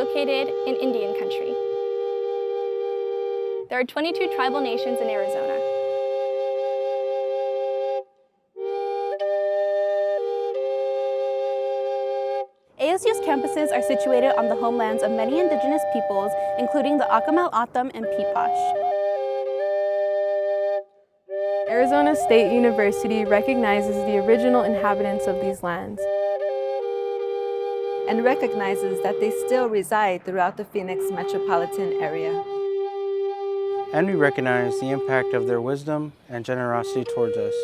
located in Indian country. There are 22 tribal nations in Arizona. ASU's campuses are situated on the homelands of many indigenous peoples, including the National Anthem and Peepash. Arizona State University recognizes the original inhabitants of these lands and recognizes that they still reside throughout the Phoenix metropolitan area. And we recognize the impact of their wisdom and generosity towards us.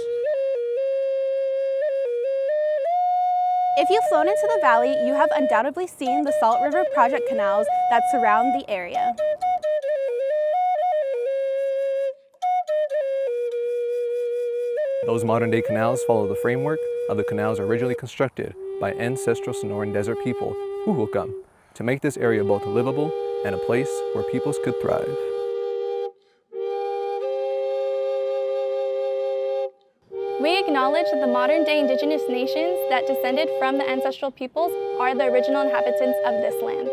If you've flown into the valley, you have undoubtedly seen the Salt River Project canals that surround the area. Those modern-day canals follow the framework of the canals originally constructed by ancestral Sonoran Desert people who will come to make this area both livable and a place where peoples could thrive. We acknowledge that the modern-day indigenous nations that descended from the ancestral peoples are the original inhabitants of this land.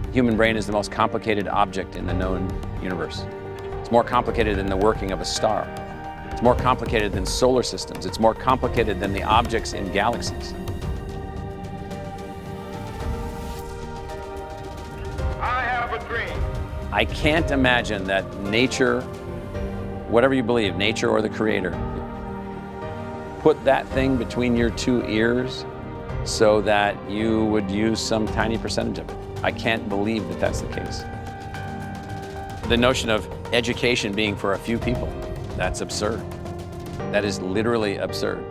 The human brain is the most complicated object in the known universe. It's more complicated than the working of a star. It's more complicated than solar systems. It's more complicated than the objects in galaxies. I have a dream. I can't imagine that nature, whatever you believe, nature or the creator, put that thing between your two ears so that you would use some tiny percentage of it. I can't believe that that's the case. The notion of education being for a few people, that's absurd. That is literally absurd.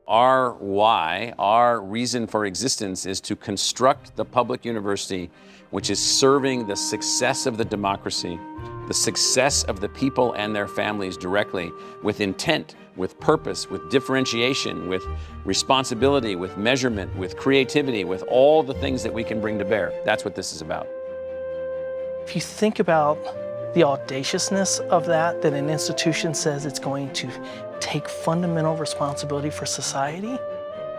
Our why, our reason for existence is to construct the public university which is serving the success of the democracy, the success of the people and their families directly, with intent, with purpose, with differentiation, with responsibility, with measurement, with creativity, with all the things that we can bring to bear. That's what this is about. If you think about the audaciousness of that an institution says it's going to take fundamental responsibility for society,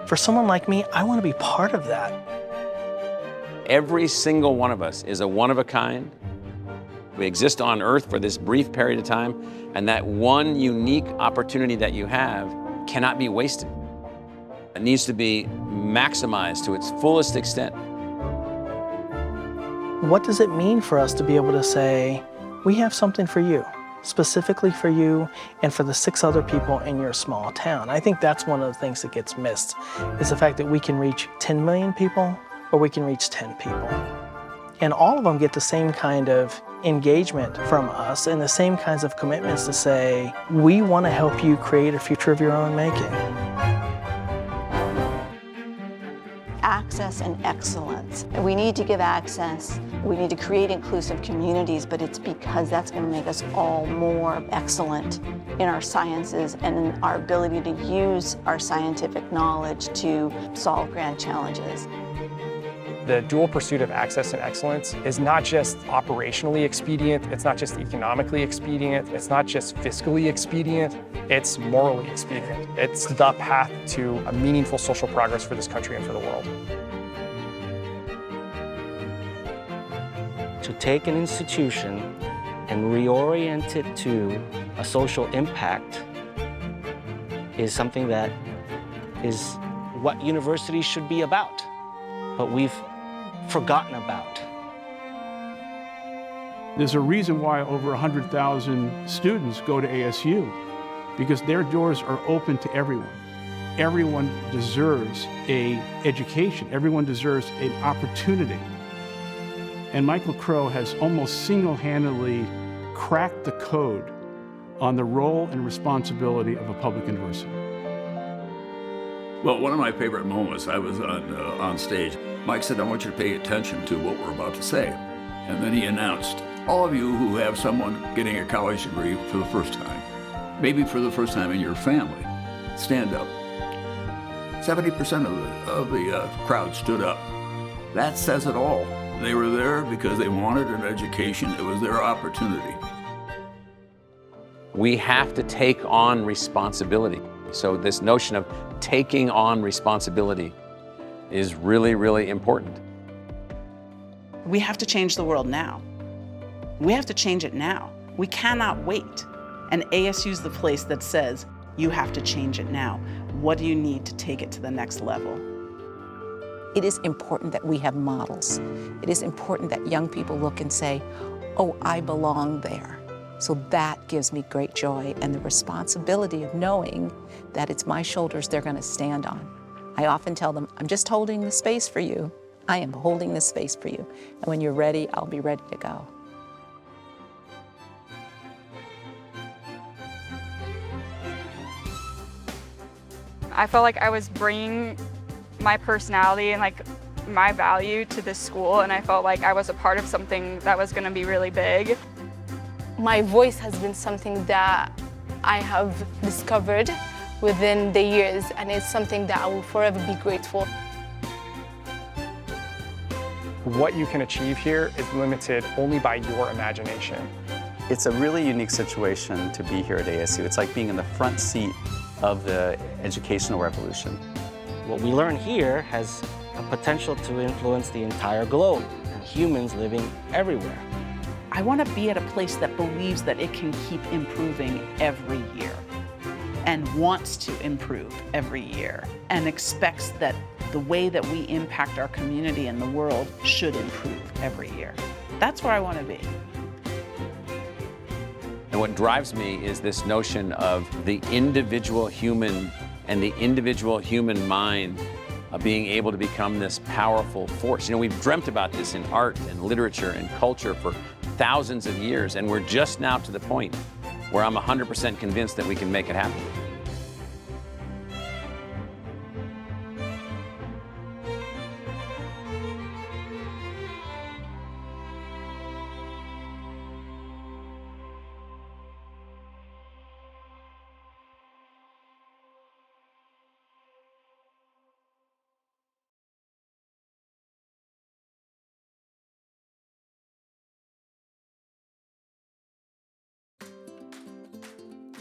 for someone like me, I want to be part of that. Every single one of us is a one of a kind. We exist on Earth for this brief period of time, and that one unique opportunity that you have cannot be wasted. It needs to be maximized to its fullest extent. What does it mean for us to be able to say, we have something for you, specifically for you and for the 6 other people in your small town? I think that's one of the things that gets missed, is the fact that we can reach 10 million people or we can reach 10 people. And all of them get the same kind of engagement from us and the same kinds of commitments to say, we want to help you create a future of your own making. Access and excellence. We need to give access. We need to create inclusive communities, but it's because that's going to make us all more excellent in our sciences and in our ability to use our scientific knowledge to solve grand challenges. The dual pursuit of access and excellence is not just operationally expedient, it's not just economically expedient, it's not just fiscally expedient, it's morally expedient. It's the path to a meaningful social progress for this country and for the world. To take an institution and reorient it to a social impact is something that is what universities should be about. But we've forgotten about. There's a reason why over 100,000 students go to ASU, because their doors are open to everyone. Everyone deserves an education. Everyone deserves an opportunity. And Michael Crow has almost single-handedly cracked the code on the role and responsibility of a public university. Well, one of my favorite moments, I was on stage. Mike said, I want you to pay attention to what we're about to say. And then he announced, all of you who have someone getting a college degree for the first time, maybe for the first time in your family, stand up. 70% of the crowd stood up. That says it all. They were there because they wanted an education. It was their opportunity. We have to take on responsibility. So this notion of taking on responsibility is really, really important. We have to change the world now. We have to change it now. We cannot wait. And ASU is the place that says, you have to change it now. What do you need to take it to the next level? It is important that we have models. It is important that young people look and say, oh, I belong there. So that gives me great joy and the responsibility of knowing that it's my shoulders they're going to stand on. I often tell them, I'm just holding the space for you. I am holding the space for you. And when you're ready, I'll be ready to go. I felt like I was bringing my personality and like my value to this school, and I felt like I was a part of something that was going to be really big. My voice has been something that I have discovered within the years, and it's something that I will forever be grateful. What you can achieve here is limited only by your imagination. It's a really unique situation to be here at ASU. It's like being in the front seat of the educational revolution. What we learn here has a potential to influence the entire globe and humans living everywhere. I want to be at a place that believes that it can keep improving every year and wants to improve every year and expects that the way that we impact our community and the world should improve every year. That's where I want to be. And what drives me is this notion of the individual human and the individual human mind being able to become this powerful force. You know, we've dreamt about this in art and literature and culture for thousands of years, and we're just now to the point where I'm 100% convinced that we can make it happen.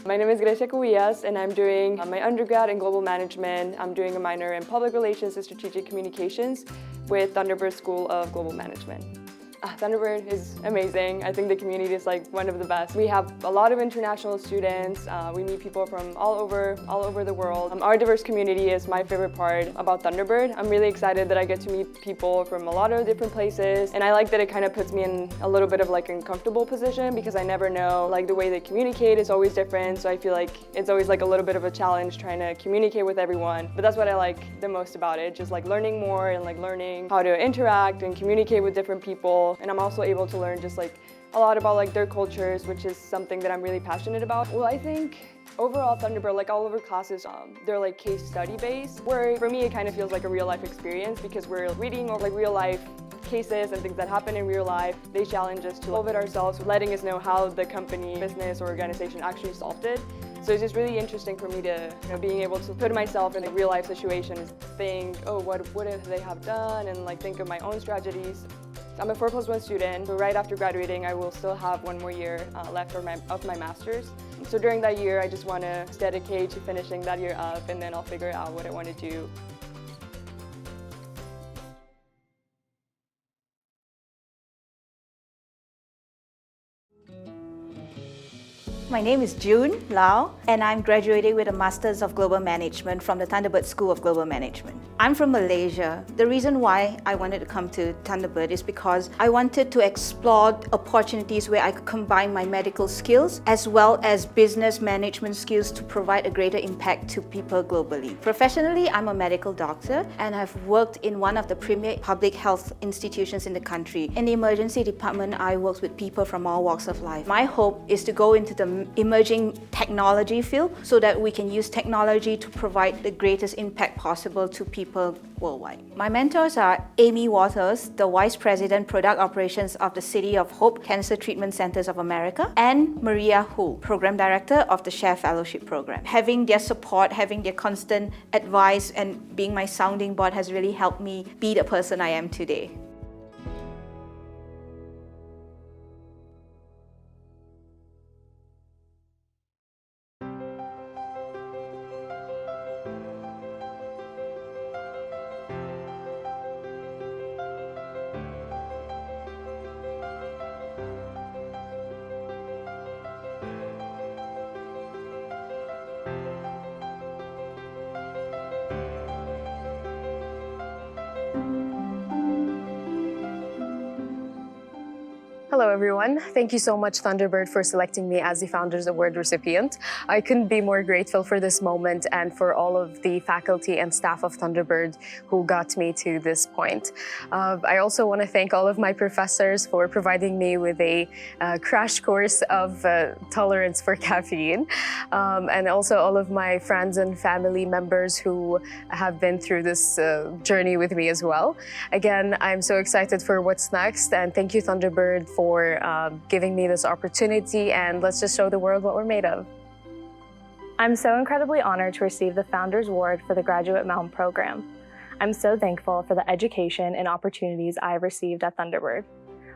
My name is Grecia Cuillas, and I'm doing my undergrad in global management. I'm doing a minor in public relations and strategic communications with Thunderbird School of Global Management. Thunderbird is amazing. I think the community is like one of the best. We have a lot of international students. We meet people from all over the world. Our diverse community is my favorite part about Thunderbird. I'm really excited that I get to meet people from a lot of different places, and I like that it kind of puts me in a little bit of like an uncomfortable position because I never know, like the way they communicate is always different, so I feel like it's always like a little bit of a challenge trying to communicate with everyone. But that's what I like the most about it, just like learning more and like learning how to interact and communicate with different people. And I'm also able to learn just like a lot about like their cultures, which is something that I'm really passionate about. Well, I think overall Thunderbird, like all of our classes, they're like case study based, where for me it kind of feels like a real life experience because we're reading like real life cases and things that happen in real life. They challenge us to solve it ourselves, letting us know how the company, business, or organization actually solved it. So it's just really interesting for me to, being able to put myself in a real life situation and think, oh, what if they have done, and like think of my own strategies. I'm a 4+1 student, so right after graduating I will still have one more year left of my master's. So during that year I just want to dedicate to finishing that year up, and then I'll figure out what I want to do. My name is June Lau, and I'm graduating with a Master's of Global Management from the Thunderbird School of Global Management. I'm from Malaysia. The reason why I wanted to come to Thunderbird is because I wanted to explore opportunities where I could combine my medical skills as well as business management skills to provide a greater impact to people globally. Professionally, I'm a medical doctor, and I've worked in one of the premier public health institutions in the country. In the emergency department, I work with people from all walks of life. My hope is to go into the emerging technology field so that we can use technology to provide the greatest impact possible to people worldwide. My mentors are Amy Waters, the Vice President Product Operations of the City of Hope Cancer Treatment Centers of America, and Maria Hu, Program Director of the Share Fellowship Program. Having their support, having their constant advice, and being my sounding board has really helped me be the person I am today. Hello everyone. Thank you so much Thunderbird for selecting me as the Founders Award recipient. I couldn't be more grateful for this moment and for all of the faculty and staff of Thunderbird who got me to this point. I also want to thank all of my professors for providing me with a crash course of tolerance for caffeine, and also all of my friends and family members who have been through this journey with me as well. Again, I'm so excited for what's next, and thank you Thunderbird for giving me this opportunity, and let's just show the world what we're made of. I'm so incredibly honored to receive the Founders Award for the Graduate Mountain Program. I'm so thankful for the education and opportunities I've received at Thunderbird.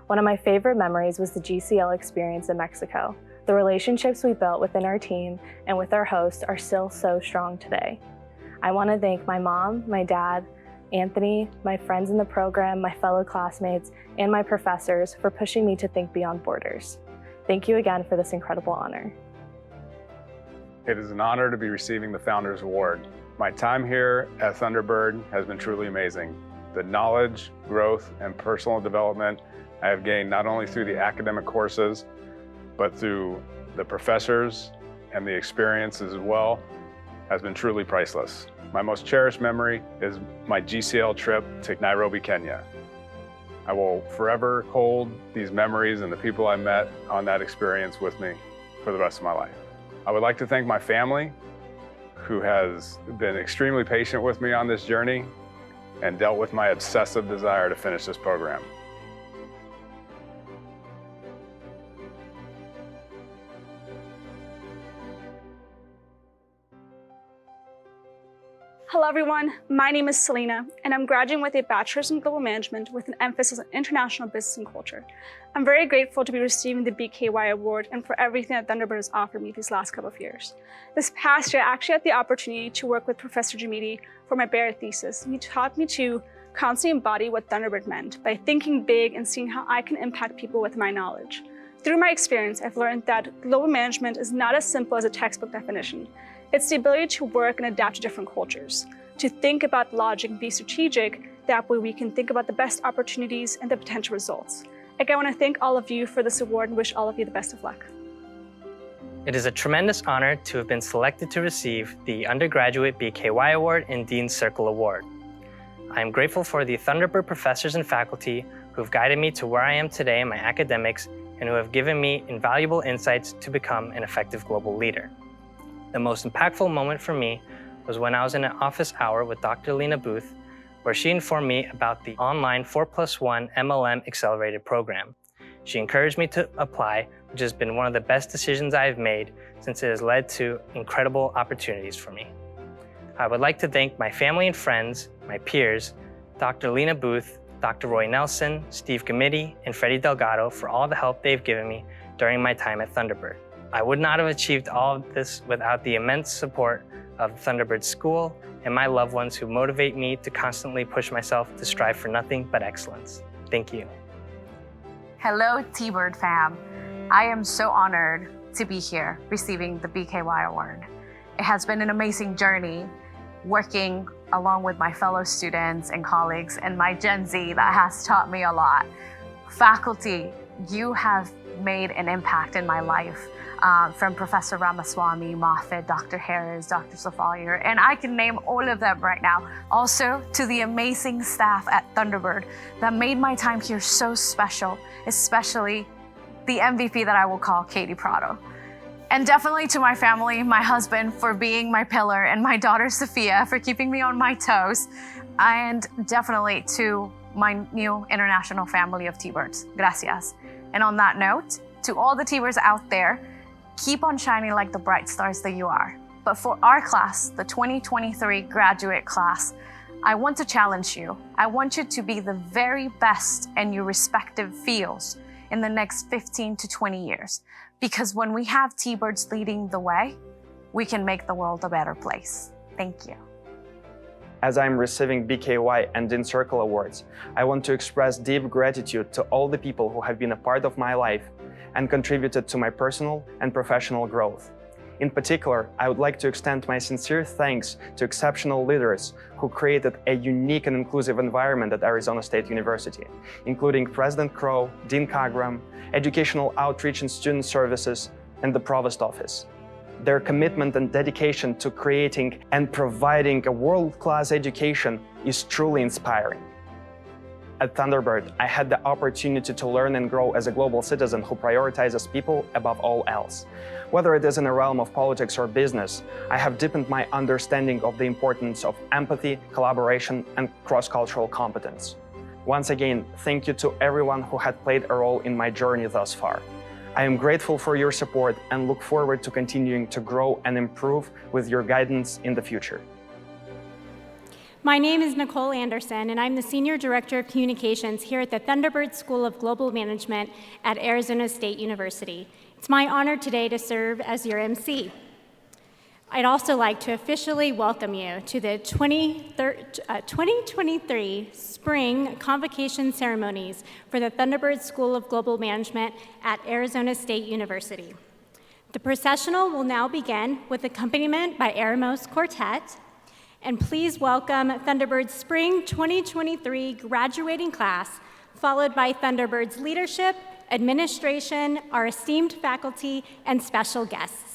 One of my favorite memories was the GCL experience in Mexico. The relationships we built within our team and with our host are still so strong today. I want to thank my mom, my dad, Anthony, my friends in the program, my fellow classmates, and my professors for pushing me to think beyond borders. Thank you again for this incredible honor. It is an honor to be receiving the Founders Award. My time here at Thunderbird has been truly amazing. The knowledge, growth, and personal development I have gained not only through the academic courses, but through the professors and the experience as well has been truly priceless. My most cherished memory is my GCL trip to Nairobi, Kenya. I will forever hold these memories and the people I met on that experience with me for the rest of my life. I would like to thank my family, who has been extremely patient with me on this journey and dealt with my obsessive desire to finish this program. Hello everyone, my name is Selena, and I'm graduating with a Bachelor's in Global Management with an emphasis on International Business and Culture. I'm very grateful to be receiving the BKY Award and for everything that Thunderbird has offered me these last couple of years. This past year, I actually had the opportunity to work with Professor Jamidi for my Barrett thesis, and he taught me to constantly embody what Thunderbird meant by thinking big and seeing how I can impact people with my knowledge. Through my experience, I've learned that global management is not as simple as a textbook definition. It's the ability to work and adapt to different cultures, to think about logic and be strategic. That way we can think about the best opportunities and the potential results. Again, I want to thank all of you for this award and wish all of you the best of luck. It is a tremendous honor to have been selected to receive the Undergraduate BKY Award and Dean's Circle Award. I am grateful for the Thunderbird professors and faculty who have guided me to where I am today in my academics and who have given me invaluable insights to become an effective global leader. The most impactful moment for me was when I was in an office hour with Dr. Lena Booth, where she informed me about the online 4+1 MLM Accelerated program. She encouraged me to apply, which has been one of the best decisions I have made since it has led to incredible opportunities for me. I would like to thank my family and friends, my peers, Dr. Lena Booth, Dr. Roy Nelson, Steve Gamidi, and Freddie Delgado for all the help they've given me during my time at Thunderbird. I would not have achieved all of this without the immense support of Thunderbird School and my loved ones who motivate me to constantly push myself to strive for nothing but excellence. Thank you. Hello, T-Bird fam. I am so honored to be here receiving the BKY Award. It has been an amazing journey working along with my fellow students and colleagues and my Gen Z that has taught me a lot. Faculty, you have made an impact in my life. From Professor Ramaswamy, Moffitt, Dr. Harris, Dr. Safalier, and I can name all of them right now. Also to the amazing staff at Thunderbird that made my time here so special, especially the MVP that I will call Katie Prado. And definitely to my family, my husband for being my pillar, and my daughter Sophia for keeping me on my toes, and definitely to my new international family of T-Birds. Gracias. And on that note, to all the T-Birds out there, keep on shining like the bright stars that you are. But for our class, the 2023 graduate class, I want to challenge you. I want you to be the very best in your respective fields in the next 15 to 20 years. Because when we have T-Birds leading the way, we can make the world a better place. Thank you. As I'm receiving BKY and Dean Circle Awards, I want to express deep gratitude to all the people who have been a part of my life and contributed to my personal and professional growth. In particular, I would like to extend my sincere thanks to exceptional leaders who created a unique and inclusive environment at Arizona State University, including President Crow, Dean Khagram, Educational Outreach and Student Services, and the Provost Office. Their commitment and dedication to creating and providing a world-class education is truly inspiring. At Thunderbird, I had the opportunity to learn and grow as a global citizen who prioritizes people above all else. Whether it is in the realm of politics or business, I have deepened my understanding of the importance of empathy, collaboration, and cross-cultural competence. Once again, thank you to everyone who had played a role in my journey thus far. I am grateful for your support and look forward to continuing to grow and improve with your guidance in the future. My name is Nicole Anderson, and I'm the Senior Director of Communications here at the Thunderbird School of Global Management at Arizona State University. It's my honor today to serve as your MC. I'd also like to officially welcome you to the 2023 Spring Convocation ceremonies for the Thunderbird School of Global Management at Arizona State University. The processional will now begin with accompaniment by Eremos Quartet. And please welcome Thunderbird's Spring 2023 graduating class, followed by Thunderbird's leadership, administration, our esteemed faculty, and special guests.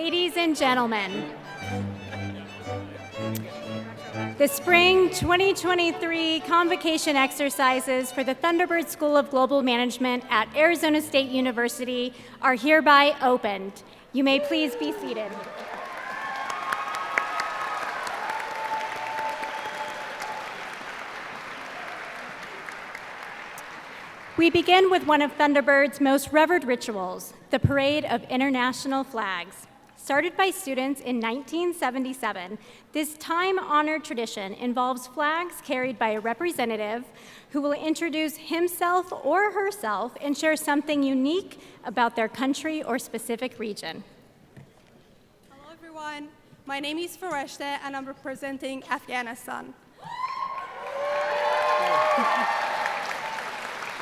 Ladies and gentlemen, the Spring 2023 Convocation exercises for the Thunderbird School of Global Management at Arizona State University are hereby opened. You may please be seated. We begin with one of Thunderbird's most revered rituals, the Parade of International Flags. Started by students in 1977, this time-honored tradition involves flags carried by a representative who will introduce himself or herself and share something unique about their country or specific region. Hello everyone, my name is Fareshte and I'm representing Afghanistan.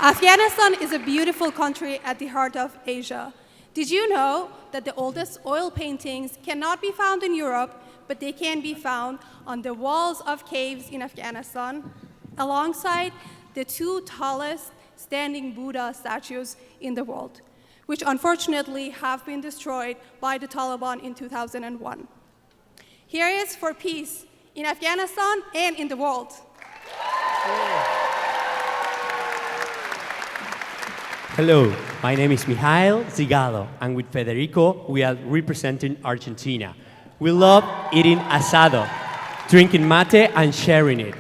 Afghanistan is a beautiful country at the heart of Asia. Did you know that the oldest oil paintings cannot be found in Europe, but they can be found on the walls of caves in Afghanistan, alongside the two tallest standing Buddha statues in the world, which unfortunately have been destroyed by the Taliban in 2001. Here is for peace in Afghanistan and in the world. Hello, my name is Mijael Zigalo, and with Federico, we are representing Argentina. We love eating asado, drinking mate, and sharing it.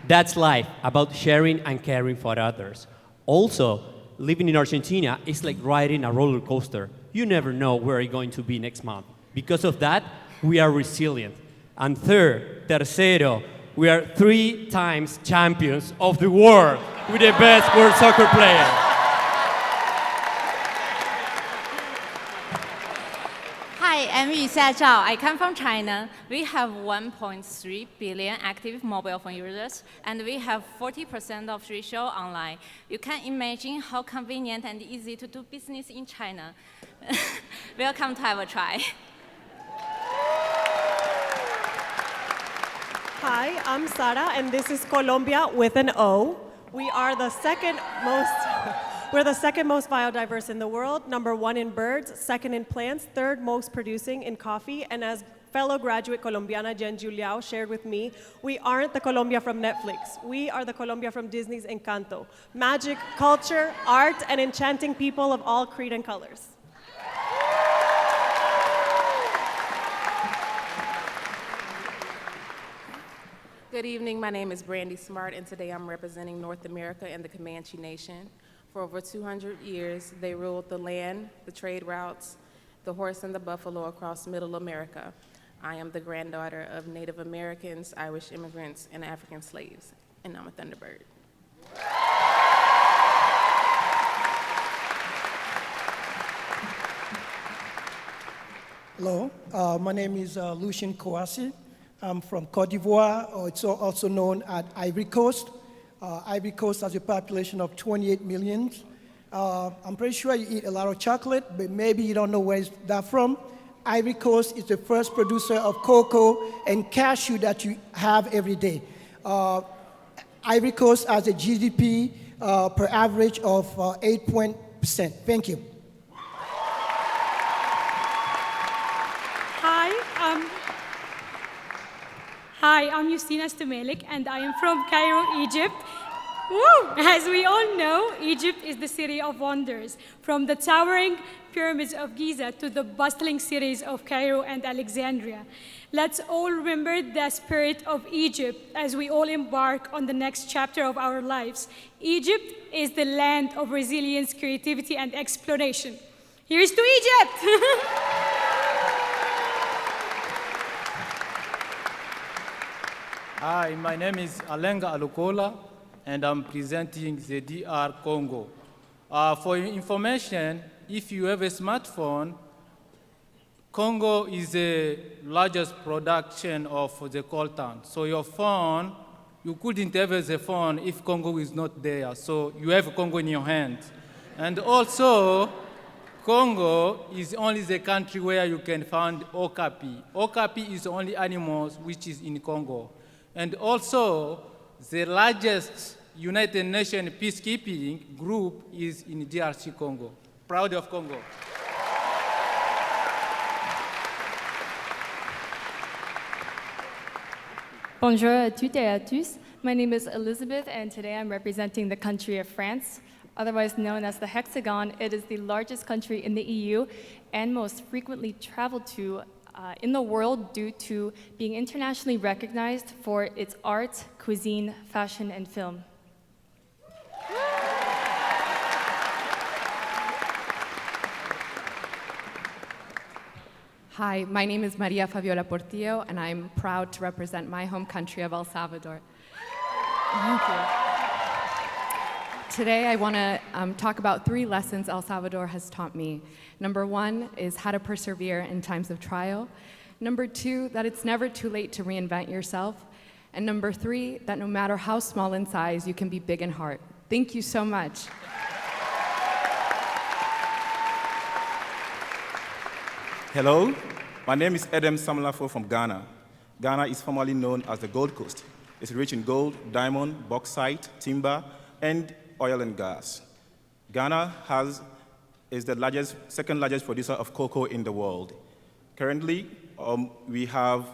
That's life, about sharing and caring for others. Also, living in Argentina is like riding a roller coaster. You never know where you're going to be next month. Because of that, we are resilient. And third, tercero, we are 3 times champions of the world with the best world soccer player. Hi, I'm Yuxia Zhao. I come from China. We have 1.3 billion active mobile phone users, and we have 40% of ratio online. You can imagine how convenient and easy to do business in China. Welcome to have a try. Hi, I'm Sara, and this is Colombia with an O. We are the second most biodiverse in the world, #1 in birds, 2nd in plants, 3rd most producing in coffee, and as fellow graduate Colombiana Jen Juliao shared with me, we aren't the Colombia from Netflix. We are the Colombia from Disney's Encanto. Magic, culture, art, and enchanting people of all creed and colors. Good evening, my name is Brandy Smart, and today I'm representing North America and the Comanche Nation. For over 200 years, they ruled the land, the trade routes, the horse and the buffalo across Middle America. I am the granddaughter of Native Americans, Irish immigrants, and African slaves, and I'm a Thunderbird. Hello, my name is Lucien Kouassi. I'm from Cote d'Ivoire, or it's also known as Ivory Coast. Ivory Coast has a population of 28 million. I'm pretty sure you eat a lot of chocolate, but maybe you don't know where that's from. Ivory Coast is the first producer of cocoa and cashew that you have every day. Ivory Coast has a GDP per average of 8%. Thank you. Hi, I'm Justina Stemelik, and I am from Cairo, Egypt. Woo! As we all know, Egypt is the city of wonders, from the towering pyramids of Giza to the bustling cities of Cairo and Alexandria. Let's all remember the spirit of Egypt as we all embark on the next chapter of our lives. Egypt is the land of resilience, creativity, and exploration. Here's to Egypt! Hi, my name is Alenga Alukola, and I'm presenting the DR Congo. For your information, if you have a smartphone, Congo is the largest production of the coltan. So your phone, you couldn't have the phone if Congo is not there. So you have Congo in your hand. And also, Congo is only the country where you can find okapi. Okapi is the only animal which is in Congo. And also, the largest United Nations peacekeeping group is in DRC Congo. Proud of Congo. Bonjour à toutes et à tous. My name is Elizabeth, and today I'm representing the country of France, otherwise known as the Hexagon. It is the largest country in the EU and most frequently traveled to in the world due to being internationally recognized for its art, cuisine, fashion, and film. Hi, my name is Maria Fabiola Portillo, and I'm proud to represent my home country of El Salvador. Thank you. Today, I want to talk about 3 lessons El Salvador has taught me. Number 1 is how to persevere in times of trial. Number 2, that it's never too late to reinvent yourself. And number 3, that no matter how small in size, you can be big in heart. Thank you so much. Hello, my name is Edem Samlafo from Ghana. Ghana is formerly known as the Gold Coast. It's rich in gold, diamond, bauxite, timber, and oil and gas. Ghana is the second largest producer of cocoa in the world. Currently, we have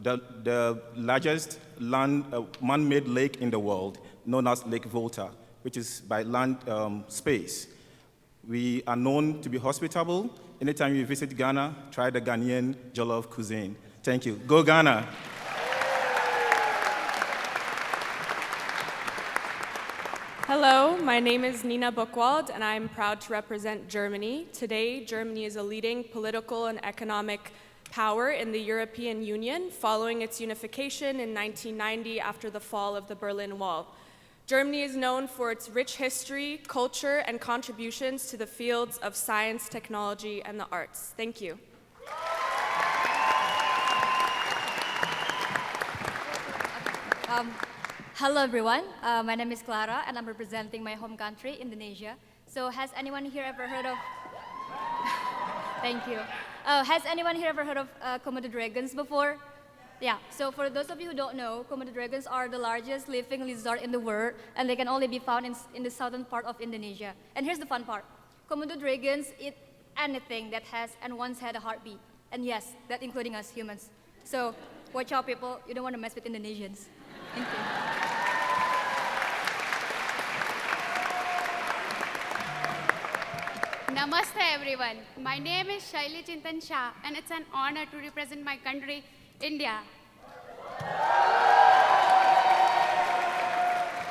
the largest man-made lake in the world, known as Lake Volta, which is by land space. We are known to be hospitable. Anytime you visit Ghana, try the Ghanaian jollof cuisine. Thank you. Go Ghana! Hello, my name is Nina Buchwald, and I'm proud to represent Germany. Today, Germany is a leading political and economic power in the European Union following its unification in 1990 after the fall of the Berlin Wall. Germany is known for its rich history, culture, and contributions to the fields of science, technology, and the arts. Thank you. Hello, everyone. My name is Clara, and I'm representing my home country, Indonesia. So has anyone here ever heard of... Thank you. Has anyone here ever heard of Komodo dragons before? Yeah, so for those of you who don't know, Komodo dragons are the largest living lizard in the world, and they can only be found in the southern part of Indonesia. And here's the fun part. Komodo dragons eat anything that has and once had a heartbeat. And yes, that including us humans. So watch out, people. You don't want to mess with Indonesians. Thank you. Namaste, everyone. My name is Shaili Chintan Shah, and it's an honor to represent my country, India.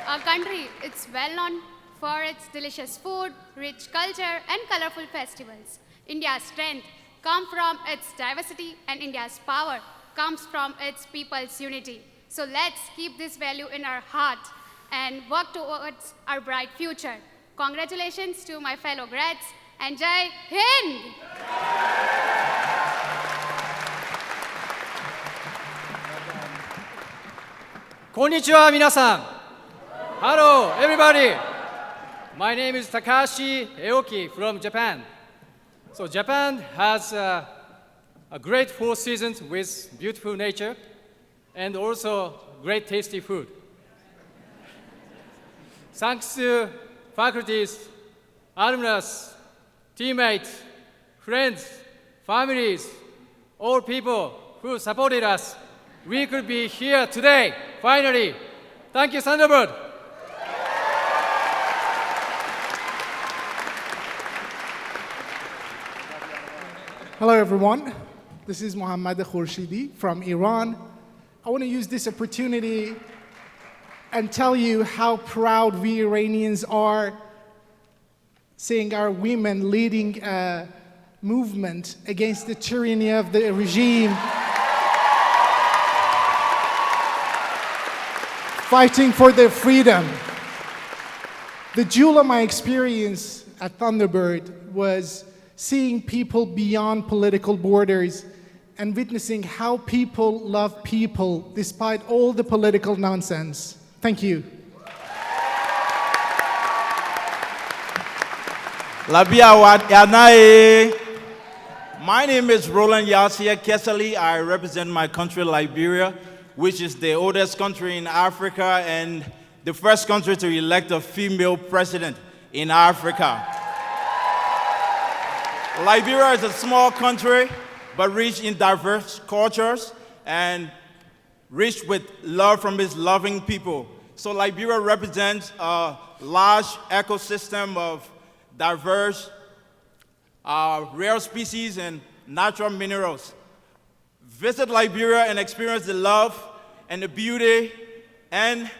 Our country, it's well known for its delicious food, rich culture, and colorful festivals. India's strength comes from its diversity, and India's power comes from its people's unity. So let's keep this value in our heart and work towards our bright future. Congratulations to my fellow grads, and Jai Hind! Konnichiwa, minasan. Hello, everybody. My name is Takashi Eoki from Japan. So Japan has a great 4 seasons with beautiful nature and also great tasty food. Thanks to faculties, alumnus, teammates, friends, families, all people who supported us, we could be here today, finally. Thank you, Thunderbird. Hello, everyone. This is Mohammad Khurshidi from Iran. I want to use this opportunity and tell you how proud we Iranians are seeing our women leading a movement against the tyranny of the regime, fighting for their freedom. The jewel of my experience at Thunderbird was seeing people beyond political borders and witnessing how people love people despite all the political nonsense. Thank you. My name is Roland Yasia Kesali. I represent my country, Liberia, which is the oldest country in Africa and the first country to elect a female president in Africa. Liberia is a small country, but rich in diverse cultures, and rich with love from its loving people. So Liberia represents a large ecosystem of diverse rare species and natural minerals. Visit Liberia and experience the love and the beauty and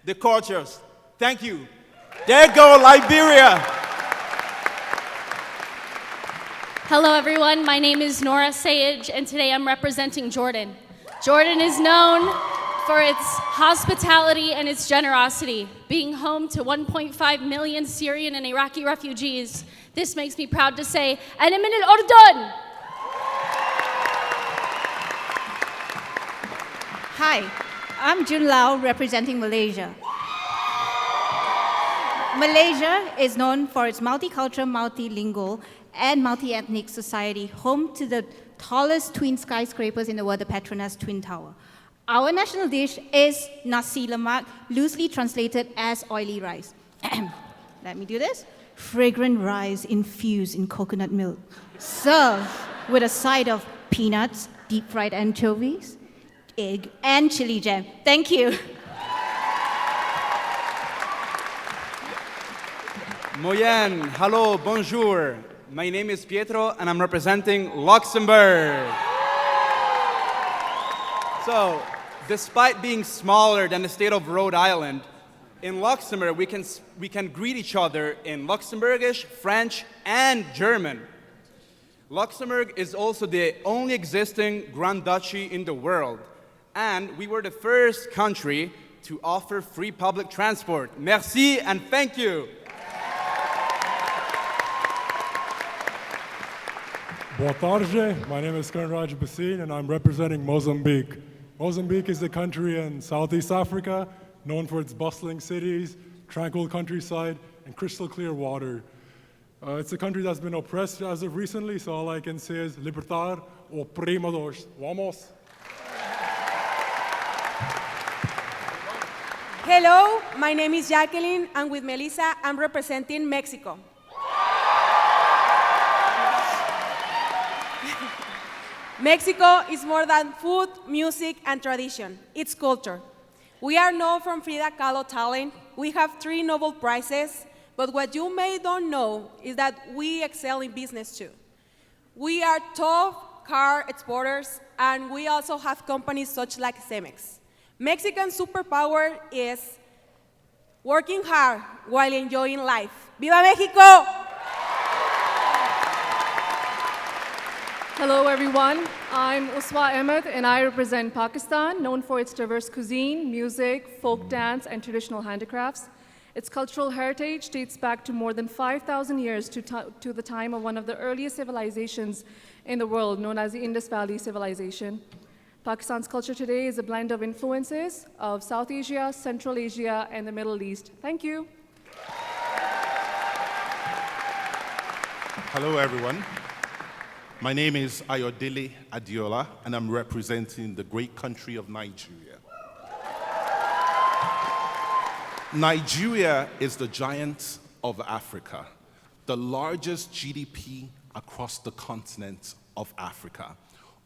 the cultures. Thank you. There you go, Liberia. Hello, everyone. My name is Nora Sayed, and today I'm representing Jordan. Jordan is known for its hospitality and its generosity. Being home to 1.5 million Syrian and Iraqi refugees, this makes me proud to say, أنا من الأردن. Hi, I'm Jun Lau representing Malaysia. Malaysia is known for its multicultural, multilingual, and multi-ethnic society, home to the tallest twin skyscrapers in the world, the Petronas Twin Tower. Our national dish is nasi lemak, loosely translated as oily rice. Let me do this. Fragrant rice infused in coconut milk, served with a side of peanuts, deep-fried anchovies, egg, and chili jam. Thank you. Moyen, hello, bonjour. My name is Pietro, and I'm representing Luxembourg. So, despite being smaller than the state of Rhode Island, in Luxembourg, we can greet each other in Luxembourgish, French, and German. Luxembourg is also the only existing Grand Duchy in the world, and we were the first country to offer free public transport. Merci and thank you. Boa tarde. My name is Conrad Bassin, and I'm representing Mozambique. Mozambique is a country in Southeast Africa, known for its bustling cities, tranquil countryside, and crystal clear water. It's a country that's been oppressed as of recently, so all I can say is libertar o primados. Vamos. Hello, my name is Jacqueline, and with Melissa, I'm representing Mexico. Mexico is more than food, music, and tradition. It's culture. We are known from Frida Kahlo talent. We have 3 Nobel Prizes, but what you may don't know is that we excel in business too. We are top car exporters, and we also have companies such like Cemex. Mexican superpower is working hard while enjoying life. ¡Viva México! Hello, everyone. I'm Uswa Ahmed, and I represent Pakistan, known for its diverse cuisine, music, folk dance, and traditional handicrafts. Its cultural heritage dates back to more than 5,000 years to the time of one of the earliest civilizations in the world, known as the Indus Valley Civilization. Pakistan's culture today is a blend of influences of South Asia, Central Asia, and the Middle East. Thank you. Hello, everyone. My name is Ayodele Adiola, and I'm representing the great country of Nigeria. Nigeria is the giant of Africa, the largest GDP across the continent of Africa.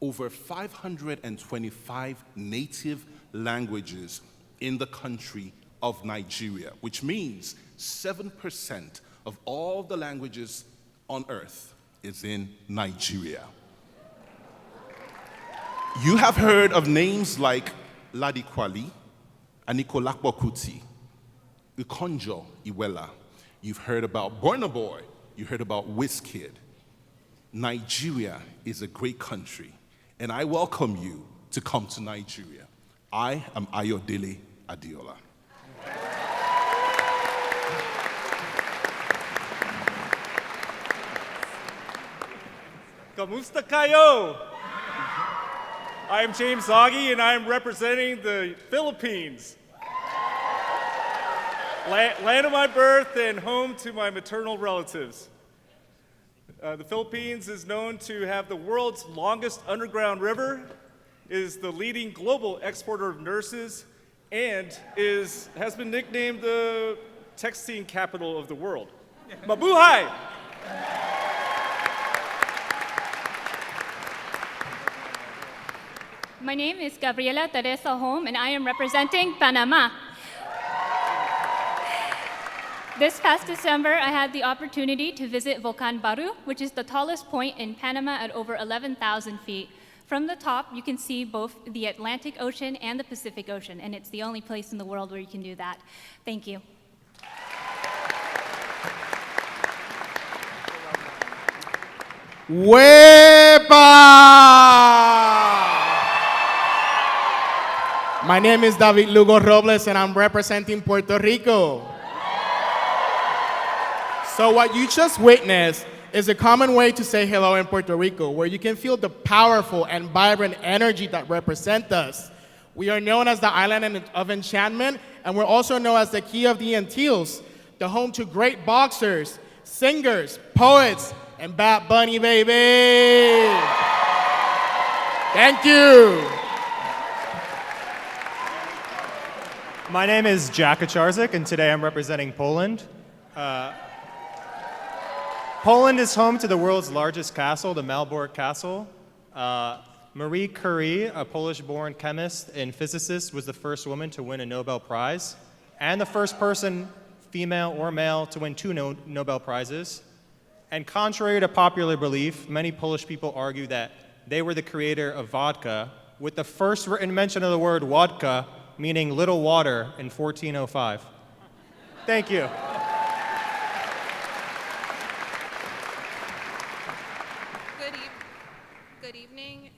Over 525 native languages in the country of Nigeria, which means 7% of all the languages on earth is in Nigeria. You have heard of names like Ladi Kwali, Anikolakbo Kuti, Ukonjo Iweala. You've heard about Burna Boy. You heard about Wizkid. Nigeria is a great country, and I welcome you to come to Nigeria. I am Ayodele Adiola. Kamusta kayo? I am James Zoggy, and I am representing the Philippines. Land of my birth and home to my maternal relatives. The Philippines is known to have the world's longest underground river, is the leading global exporter of nurses, and has been nicknamed the textile capital of the world. Mabuhay! My name is Gabriela Teresa Holm, and I am representing Panama. This past December, I had the opportunity to visit Volcan Baru, which is the tallest point in Panama at over 11,000 feet. From the top, you can see both the Atlantic Ocean and the Pacific Ocean, and it's the only place in the world where you can do that. Thank you. Wepa! My name is David Lugo Robles, and I'm representing Puerto Rico. So what you just witnessed is a common way to say hello in Puerto Rico, where you can feel the powerful and vibrant energy that represent us. We are known as the island of enchantment, and we're also known as the Key of the Antilles, the home to great boxers, singers, poets, and Bad Bunny, baby. Thank you. My name is Jack Acharzik, and today I'm representing Poland. Poland is home to the world's largest castle, the Malbork Castle. Marie Curie, a Polish-born chemist and physicist, was the first woman to win a Nobel Prize, and the first person, female or male, to win 2 Nobel Prizes. And contrary to popular belief, many Polish people argue that they were the creator of vodka, with the first written mention of the word wodka, meaning little water, in 1405. Thank you. Good evening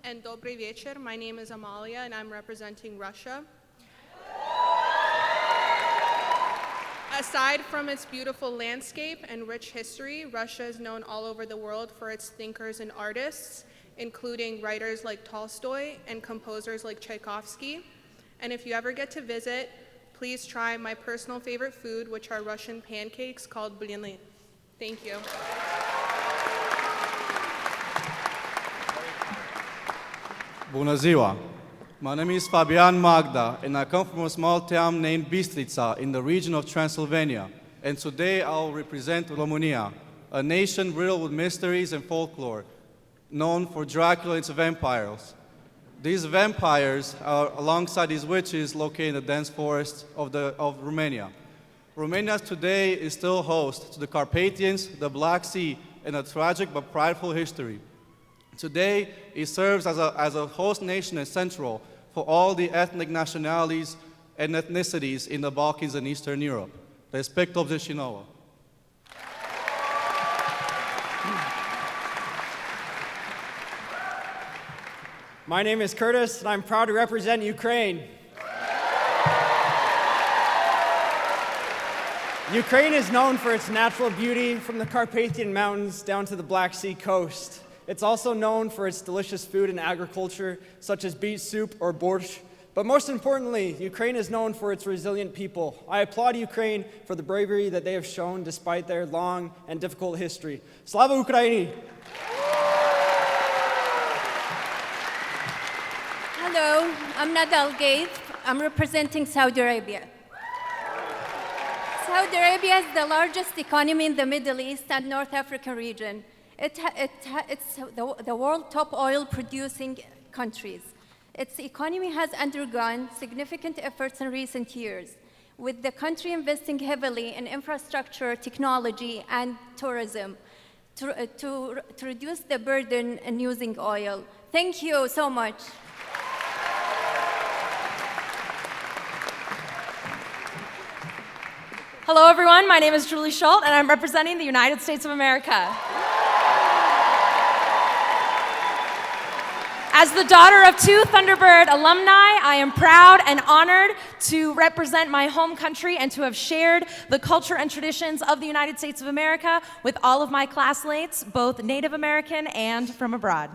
and dobry wieczór. My name is Amalia and I'm representing Russia. Aside from its beautiful landscape and rich history, Russia is known all over the world for its thinkers and artists, including writers like Tolstoy and composers like Tchaikovsky. And if you ever get to visit, please try my personal favorite food, which are Russian pancakes called bliny. Thank you. Bună ziua! My name is Fabian Magda, and I come from a small town named Bistrița in the region of Transylvania. And today I'll represent Romania, a nation riddled with mysteries and folklore, known for Dracula and its vampires. These vampires are alongside these witches located in the dense forests of Romania. Romania today is still host to the Carpathians, the Black Sea, and a tragic but prideful history. Today, it serves as a host nation and central for all the ethnic nationalities and ethnicities in the Balkans and Eastern Europe. Respect obzeshinovo. My name is Curtis, and I'm proud to represent Ukraine. Ukraine is known for its natural beauty from the Carpathian Mountains down to the Black Sea coast. It's also known for its delicious food and agriculture, such as beet soup or borscht. But most importantly, Ukraine is known for its resilient people. I applaud Ukraine for the bravery that they have shown despite their long and difficult history. Slava Ukraini! Hello, I'm Nadal Gaith. I'm representing Saudi Arabia. Saudi Arabia is the largest economy in the Middle East and North African region. It's the world top oil producing countries. Its economy has undergone significant efforts in recent years, with the country investing heavily in infrastructure, technology, and tourism to reduce the burden in using oil. Thank you so much. Hello, everyone. My name is Julie Schultz, and I'm representing the United States of America. As the daughter of 2 Thunderbird alumni, I am proud and honored to represent my home country and to have shared the culture and traditions of the United States of America with all of my classmates, both Native American and from abroad.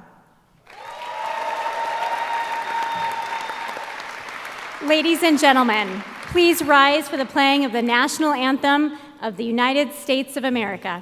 Ladies and gentlemen, please rise for the playing of the National Anthem of the United States of America.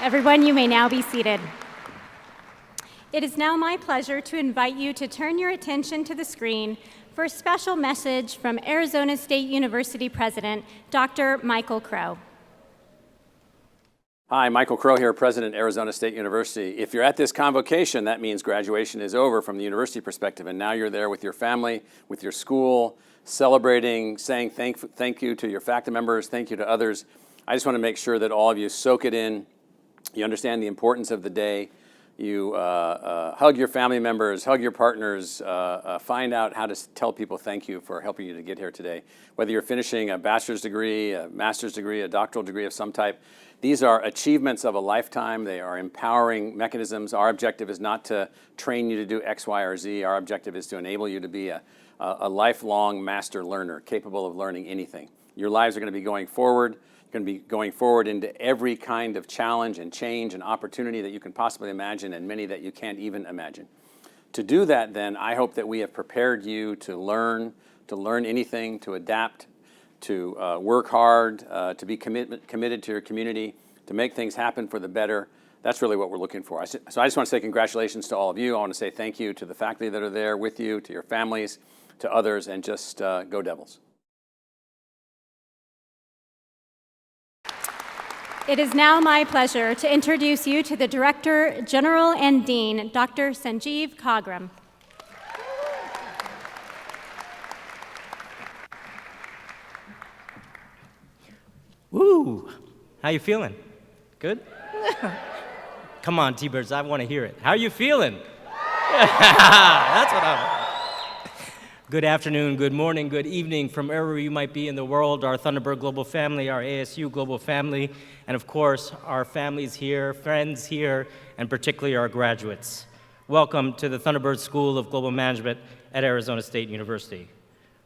Everyone, you may now be seated. It is now my pleasure to invite you to turn your attention to the screen for a special message from Arizona State University President, Dr. Michael Crow. Hi, Michael Crow here, President, Arizona State University. If you're at this convocation, that means graduation is over from the university perspective, and now you're there with your family, with your school, celebrating, saying thank you to your faculty members, thank you to others. I just want to make sure that all of you soak it in, you understand the importance of the day, you hug your family members, hug your partners, find out how to tell people thank you for helping you to get here today. Whether you're finishing a bachelor's degree, a master's degree, a doctoral degree of some type, these are achievements of a lifetime. They are empowering mechanisms. Our objective is not to train you to do X, Y, or Z. Our objective is to enable you to be a lifelong master learner, capable of learning anything. Your lives are going to be going forward. Going to be going forward into every kind of challenge and change and opportunity that you can possibly imagine, and many that you can't even imagine. To do that, then, I hope that we have prepared you to learn anything, to adapt, to work hard, to be committed to your community, to make things happen for the better. That's really what we're looking for. So I just want to say congratulations to all of you. I want to say thank you to the faculty that are there with you, to your families, to others, and just go Devils. It is now my pleasure to introduce you to the Director General and Dean, Dr. Sanjeev Khagram. Woo! How you feeling? Good? Come on, T-Birds, I want to hear it. How are you feeling? That's what I want. Good afternoon, good morning, good evening from wherever you might be in the world, our Thunderbird Global family, our ASU Global family, and of course, our families here, friends here, and particularly our graduates. Welcome to the Thunderbird School of Global Management at Arizona State University.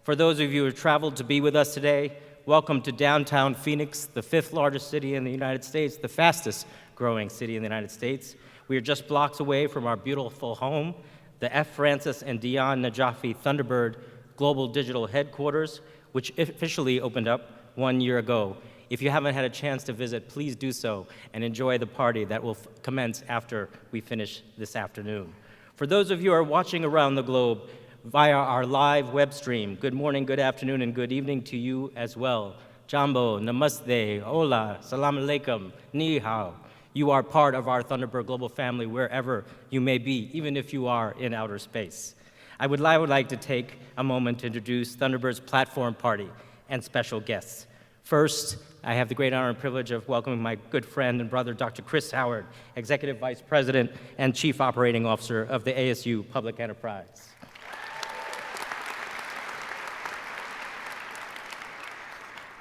For those of you who have traveled to be with us today, welcome to downtown Phoenix, the 5th largest city in the United States, the fastest growing city in the United States. We are just blocks away from our beautiful home, the F. Francis and Dion Najafi Thunderbird Global Digital Headquarters, which officially opened up 1 year ago. If you haven't had a chance to visit, please do so and enjoy the party that will commence after we finish this afternoon. For those of you who are watching around the globe via our live web stream, good morning, good afternoon, and good evening to you as well. Jambo, namaste, hola, salam alaikum, ni hao. You are part of our Thunderbird Global family wherever you may be, even if you are in outer space. I would like to take a moment to introduce Thunderbird's platform party and special guests. First, I have the great honor and privilege of welcoming my good friend and brother, Dr. Chris Howard, Executive Vice President and Chief Operating Officer of the ASU Public Enterprise.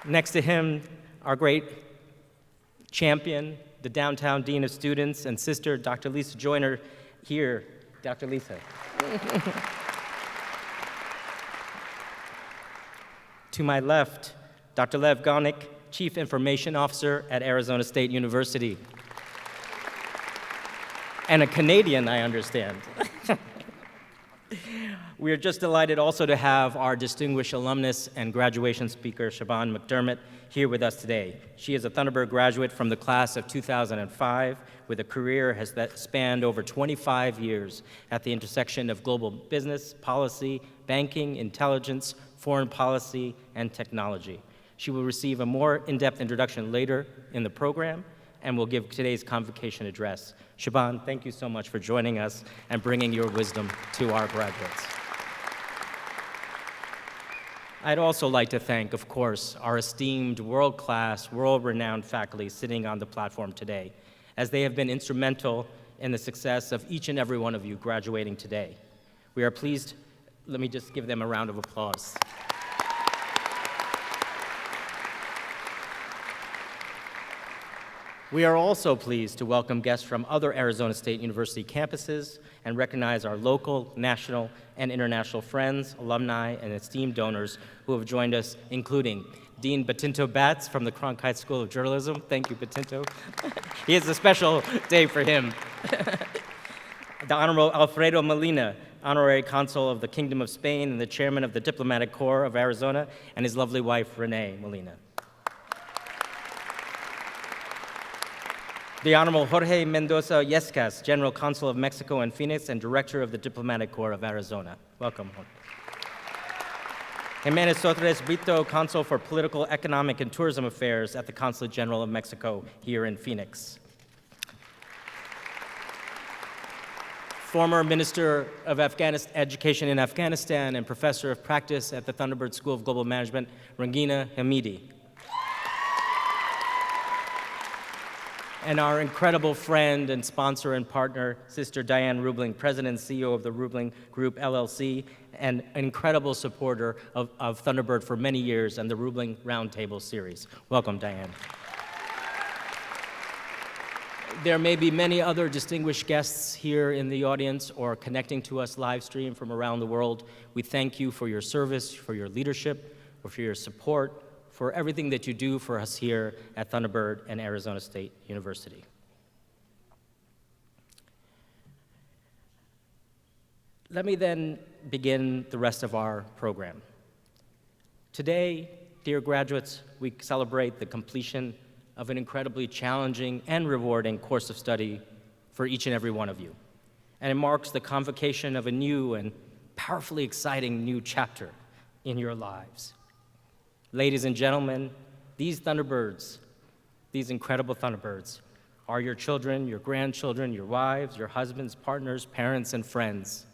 Next to him, our great champion, the Downtown Dean of Students and sister, Dr. Lisa Joyner, here. Dr. Lisa. To my left, Dr. Lev Gonik, Chief Information Officer at Arizona State University. And a Canadian, I understand. We are just delighted also to have our distinguished alumnus and graduation speaker, Siobhan MacDermott, here with us today. She is a Thunderbird graduate from the class of 2005 with a career that spanned over 25 years at the intersection of global business, policy, banking, intelligence, foreign policy, and technology. She will receive a more in-depth introduction later in the program and will give today's convocation address. Siobhan, thank you so much for joining us and bringing your wisdom to our graduates. I'd also like to thank, of course, our esteemed world-class, world-renowned faculty sitting on the platform today, as they have been instrumental in the success of each and every one of you graduating today. We are pleased. Let me just give them a round of applause. We are also pleased to welcome guests from other Arizona State University campuses and recognize our local, national, and international friends, alumni, and esteemed donors who have joined us, including Dean Batinto Batts from the Cronkite School of Journalism. Thank you, Batinto. He is a special day for him. The Honorable Alfredo Molina, Honorary Consul of the Kingdom of Spain and the Chairman of the Diplomatic Corps of Arizona, and his lovely wife, Renee Molina. The Honorable Jorge Mendoza Yescas, General Consul of Mexico in Phoenix and Director of the Diplomatic Corps of Arizona. Welcome, Jorge. Jimenez Sotres Brito, Consul for Political, Economic, and Tourism Affairs at the Consulate General of Mexico here in Phoenix. Former Minister of Education in Afghanistan and Professor of Practice at the Thunderbird School of Global Management, Rangina Hamidi. And our incredible friend and sponsor and partner, Sister Diane Rubling, President and CEO of the Rubling Group, LLC, and an incredible supporter of Thunderbird for many years and the Rubling Roundtable series. Welcome, Diane. There may be many other distinguished guests here in the audience or connecting to us live stream from around the world. We thank you for your service, for your leadership, or for your support, for everything that you do for us here at Thunderbird and Arizona State University. Let me then begin the rest of our program. Today, dear graduates, we celebrate the completion of an incredibly challenging and rewarding course of study for each and every one of you. And it marks the convocation of a new and powerfully exciting new chapter in your lives. Ladies and gentlemen, these Thunderbirds, these incredible Thunderbirds, are your children, your grandchildren, your wives, your husbands, partners, parents, and friends.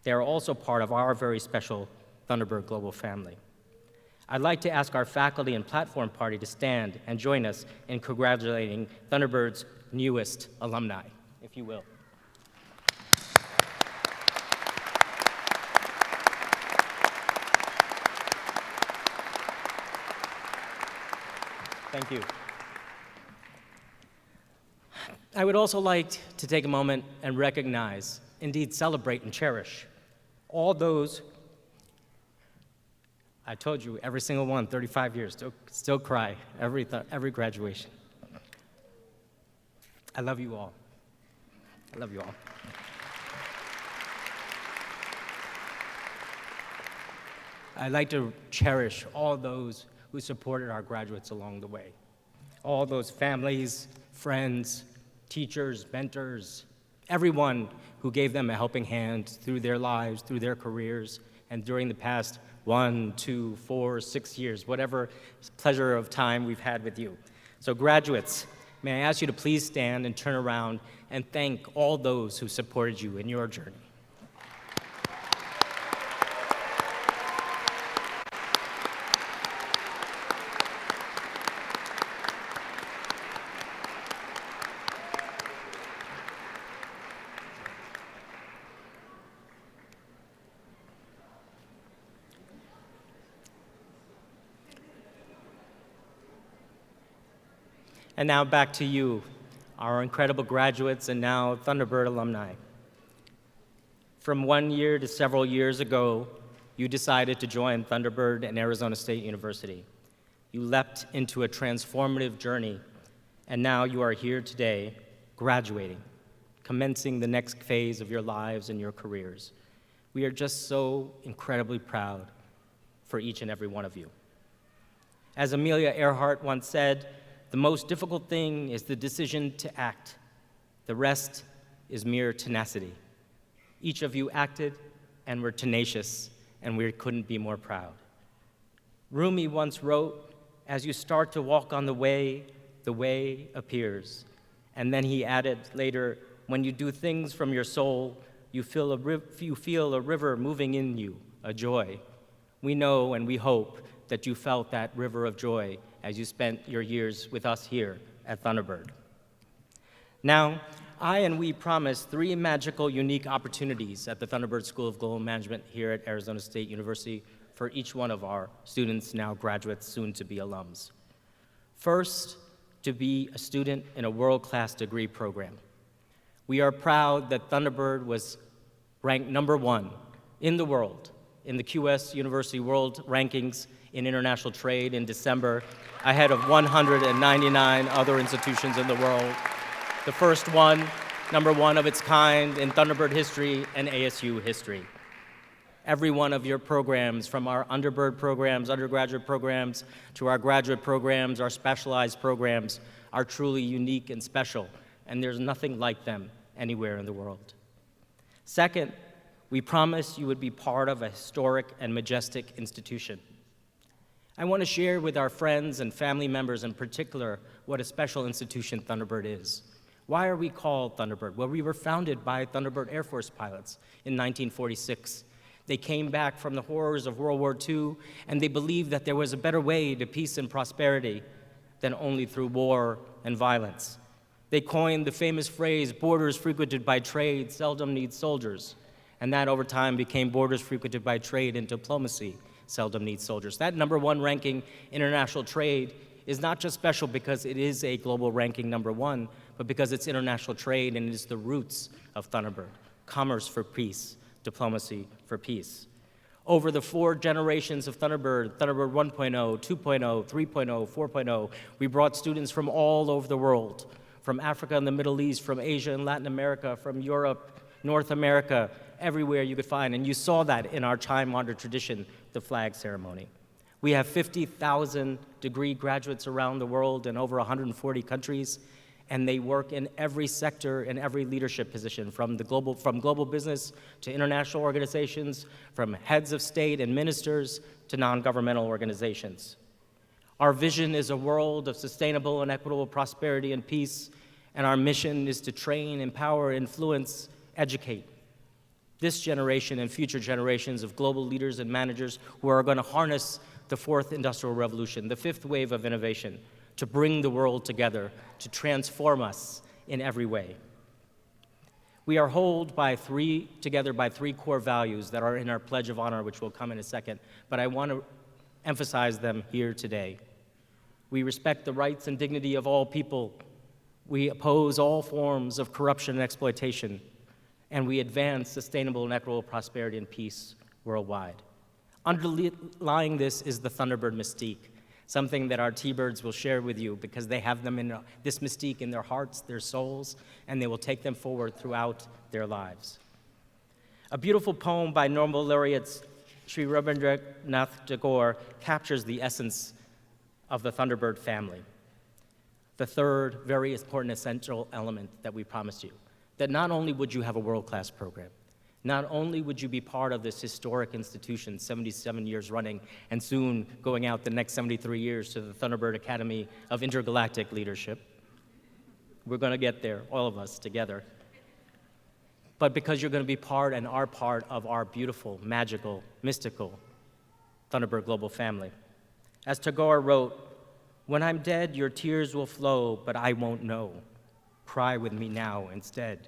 They are also part of our very special Thunderbird Global family. I'd like to ask our faculty and platform party to stand and join us in congratulating Thunderbird's newest alumni, if you will. Thank you. I would also like to take a moment and recognize, indeed celebrate and cherish, all those, I told you, every single one, 35 years, still cry every graduation. I love you all. I love you all. I'd like to cherish all those who supported our graduates along the way. All those families, friends, teachers, mentors, everyone who gave them a helping hand through their lives, through their careers, and during the past 1, 2, 4, 6 years, whatever pleasure of time we've had with you. So graduates, may I ask you to please stand and turn around and thank all those who supported you in your journey. And now back to you, our incredible graduates and now Thunderbird alumni. From 1 year to several years ago, you decided to join Thunderbird and Arizona State University. You leapt into a transformative journey, and now you are here today, graduating, commencing the next phase of your lives and your careers. We are just so incredibly proud for each and every one of you. As Amelia Earhart once said, the most difficult thing is the decision to act. The rest is mere tenacity. Each of you acted and were tenacious, and we couldn't be more proud. Rumi once wrote, as you start to walk on the way appears. And then he added later, when you do things from your soul, you feel a river moving in you, a joy. We know and we hope that you felt that river of joy as you spent your years with us here at Thunderbird. Now, I and we promise 3 magical, unique opportunities at the Thunderbird School of Global Management here at Arizona State University for each one of our students, now graduates, soon to be alums. First, to be a student in a world-class degree program. We are proud that Thunderbird was ranked #1 in the world in the QS University World Rankings in International Trade in December, ahead of 199 other institutions in the world. The first one, #1 of its kind in Thunderbird history and ASU history. Every one of your programs, from our Underbird programs, undergraduate programs, to our graduate programs, our specialized programs, are truly unique and special, and there's nothing like them anywhere in the world. Second, we promised you would be part of a historic and majestic institution. I want to share with our friends and family members in particular what a special institution Thunderbird is. Why are we called Thunderbird? Well, we were founded by Thunderbird Air Force pilots in 1946. They came back from the horrors of World War II, and they believed that there was a better way to peace and prosperity than only through war and violence. They coined the famous phrase, "Borders frequented by trade seldom need soldiers," and that over time became "Borders frequented by trade and diplomacy seldom need soldiers." That #1 ranking, international trade, is not just special because it is a global ranking #1, but because it's international trade and it is the roots of Thunderbird: commerce for peace, diplomacy for peace. Over the 4 generations of Thunderbird, Thunderbird 1.0, 2.0, 3.0, 4.0, we brought students from all over the world, from Africa and the Middle East, from Asia and Latin America, from Europe, North America, everywhere you could find. And you saw that in our time-honored tradition, the flag ceremony. We have 50,000 degree graduates around the world in over 140 countries, and they work in every sector and every leadership position, from global business to international organizations, from heads of state and ministers to non-governmental organizations. Our vision is a world of sustainable and equitable prosperity and peace, and our mission is to train, empower, influence, educate this generation and future generations of global leaders and managers who are going to harness the 4th industrial revolution, the 5th wave of innovation, to bring the world together, to transform us in every way. We are held together by 3 core values that are in our Pledge of Honor, which will come in a second, but I want to emphasize them here today. We respect the rights and dignity of all people. We oppose all forms of corruption and exploitation, and we advance sustainable and equitable prosperity and peace worldwide. Underlying this is the Thunderbird mystique, something that our T-Birds will share with you because they have this mystique in their hearts, their souls, and they will take them forward throughout their lives. A beautiful poem by Nobel laureate Sri Rabindranath Tagore captures the essence of the Thunderbird family. The third very important essential element that we promised you, that not only would you have a world-class program, not only would you be part of this historic institution, 77 years running, and soon going out the next 73 years to the Thunderbird Academy of Intergalactic Leadership. We're going to get there, all of us together. But because you're going to be part and are part of our beautiful, magical, mystical Thunderbird global family. As Tagore wrote, "When I'm dead, your tears will flow, but I won't know. Cry with me now instead.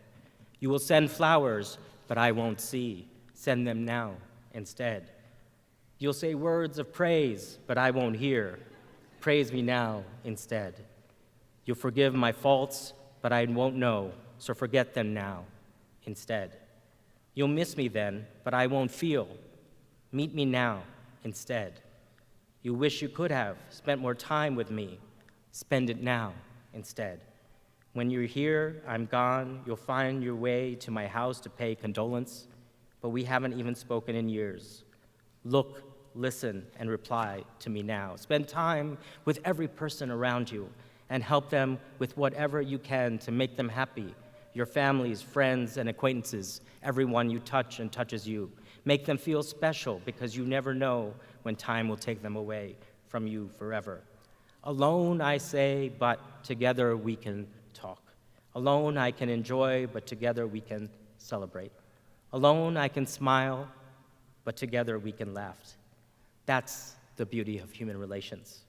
You will send flowers, but I won't see. Send them now instead. You'll say words of praise, but I won't hear. Praise me now instead. You'll forgive my faults, but I won't know, so forget them now instead. You'll miss me then, but I won't feel. Meet me now instead. You wish you could have spent more time with me. Spend it now instead. When you're here, I'm gone, you'll find your way to my house to pay condolence, but we haven't even spoken in years. Look, listen, and reply to me now. Spend time with every person around you and help them with whatever you can to make them happy. Your families, friends, and acquaintances, everyone you touch and touches you. Make them feel special because you never know when time will take them away from you forever. Alone, I say, but together we can talk. Alone I can enjoy, but together we can celebrate. Alone I can smile, but together we can laugh. That's the beauty of human relations.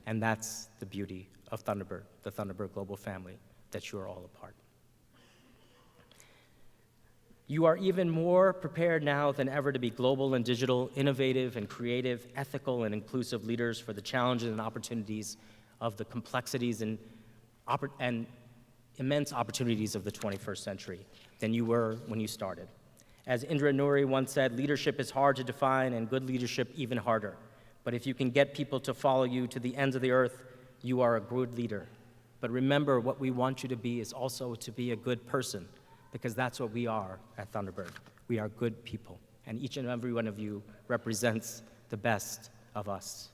And that's the beauty of Thunderbird, the Thunderbird global family that you are all a part. You are even more prepared now than ever to be global and digital, innovative and creative, ethical and inclusive leaders for the challenges and opportunities of the complexities and immense opportunities of the 21st century than you were when you started. As Indra Nooyi once said, leadership is hard to define and good leadership even harder. But if you can get people to follow you to the ends of the earth, you are a good leader. But remember, what we want you to be is also to be a good person, because that's what we are at Thunderbird. We are good people. and each and every one of you represents the best of us.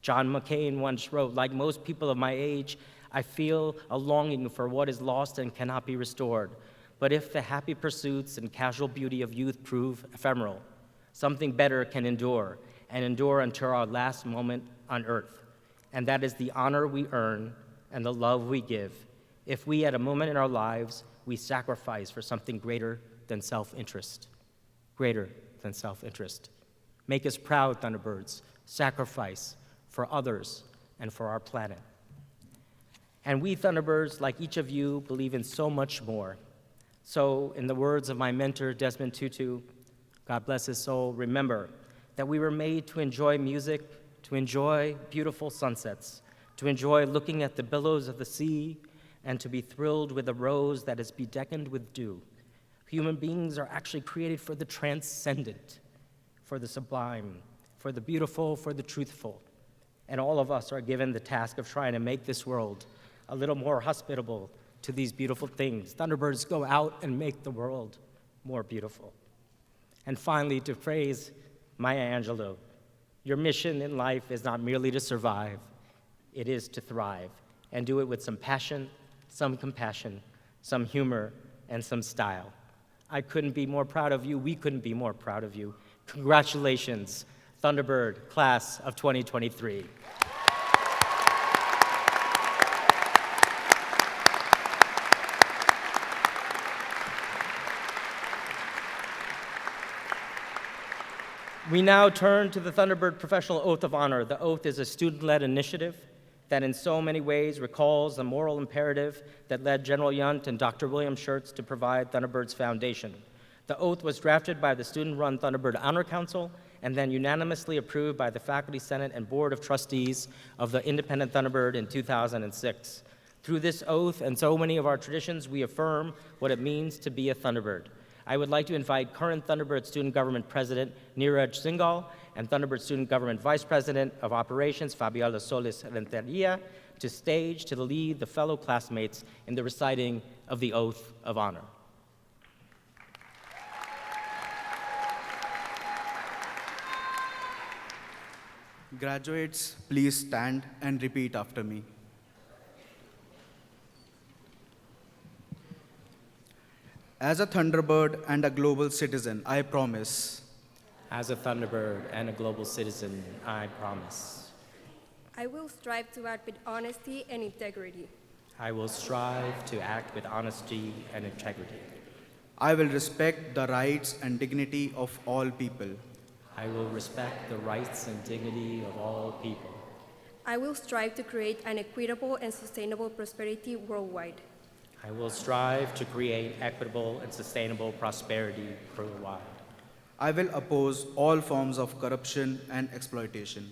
John McCain once wrote, "Like most people of my age, I feel a longing for what is lost and cannot be restored. But if the happy pursuits and casual beauty of youth prove ephemeral, something better can endure, and endure until our last moment on earth. And that is the honor we earn and the love we give if we, at a moment in our lives, we sacrifice for something greater than self-interest. Greater than self-interest. Make us proud, Thunderbirds. Sacrifice for others and for our planet." And we Thunderbirds, like each of you, believe in so much more. So, in the words of my mentor, Desmond Tutu, God bless his soul, remember that we were made to enjoy music, to enjoy beautiful sunsets, to enjoy looking at the billows of the sea, and to be thrilled with a rose that is bedecked with dew. Human beings are actually created for the transcendent, for the sublime, for the beautiful, for the truthful. And all of us are given the task of trying to make this world a little more hospitable to these beautiful things. Thunderbirds, go out and make the world more beautiful. And finally, to praise Maya Angelou, your mission in life is not merely to survive, it is to thrive, and do it with some passion, some compassion, some humor, and some style. I couldn't be more proud of you. We couldn't be more proud of you. Congratulations, Thunderbird, class of 2023. We now turn to the Thunderbird Professional Oath of Honor. The oath is a student-led initiative that in so many ways recalls the moral imperative that led General Yount and Dr. William Schurz to provide Thunderbird's foundation. The oath was drafted by the student-run Thunderbird Honor Council and then unanimously approved by the Faculty Senate and Board of Trustees of the Independent Thunderbird in 2006. Through this oath and so many of our traditions, we affirm what it means to be a Thunderbird. I would like to invite current Thunderbird Student Government President Neeraj Singhal and Thunderbird Student Government Vice President of Operations Fabiola Solis Renteria to stage to lead the fellow classmates in the reciting of the Oath of Honor. Graduates, please stand and repeat after me. As a Thunderbird and a global citizen, I promise. As a Thunderbird and a global citizen, I promise. I will strive to act with honesty and integrity. I will strive to act with honesty and integrity. I will respect the rights and dignity of all people. I will respect the rights and dignity of all people. I will strive to create an equitable and sustainable prosperity worldwide. I will strive to create equitable and sustainable prosperity worldwide. I will oppose all forms of corruption and exploitation.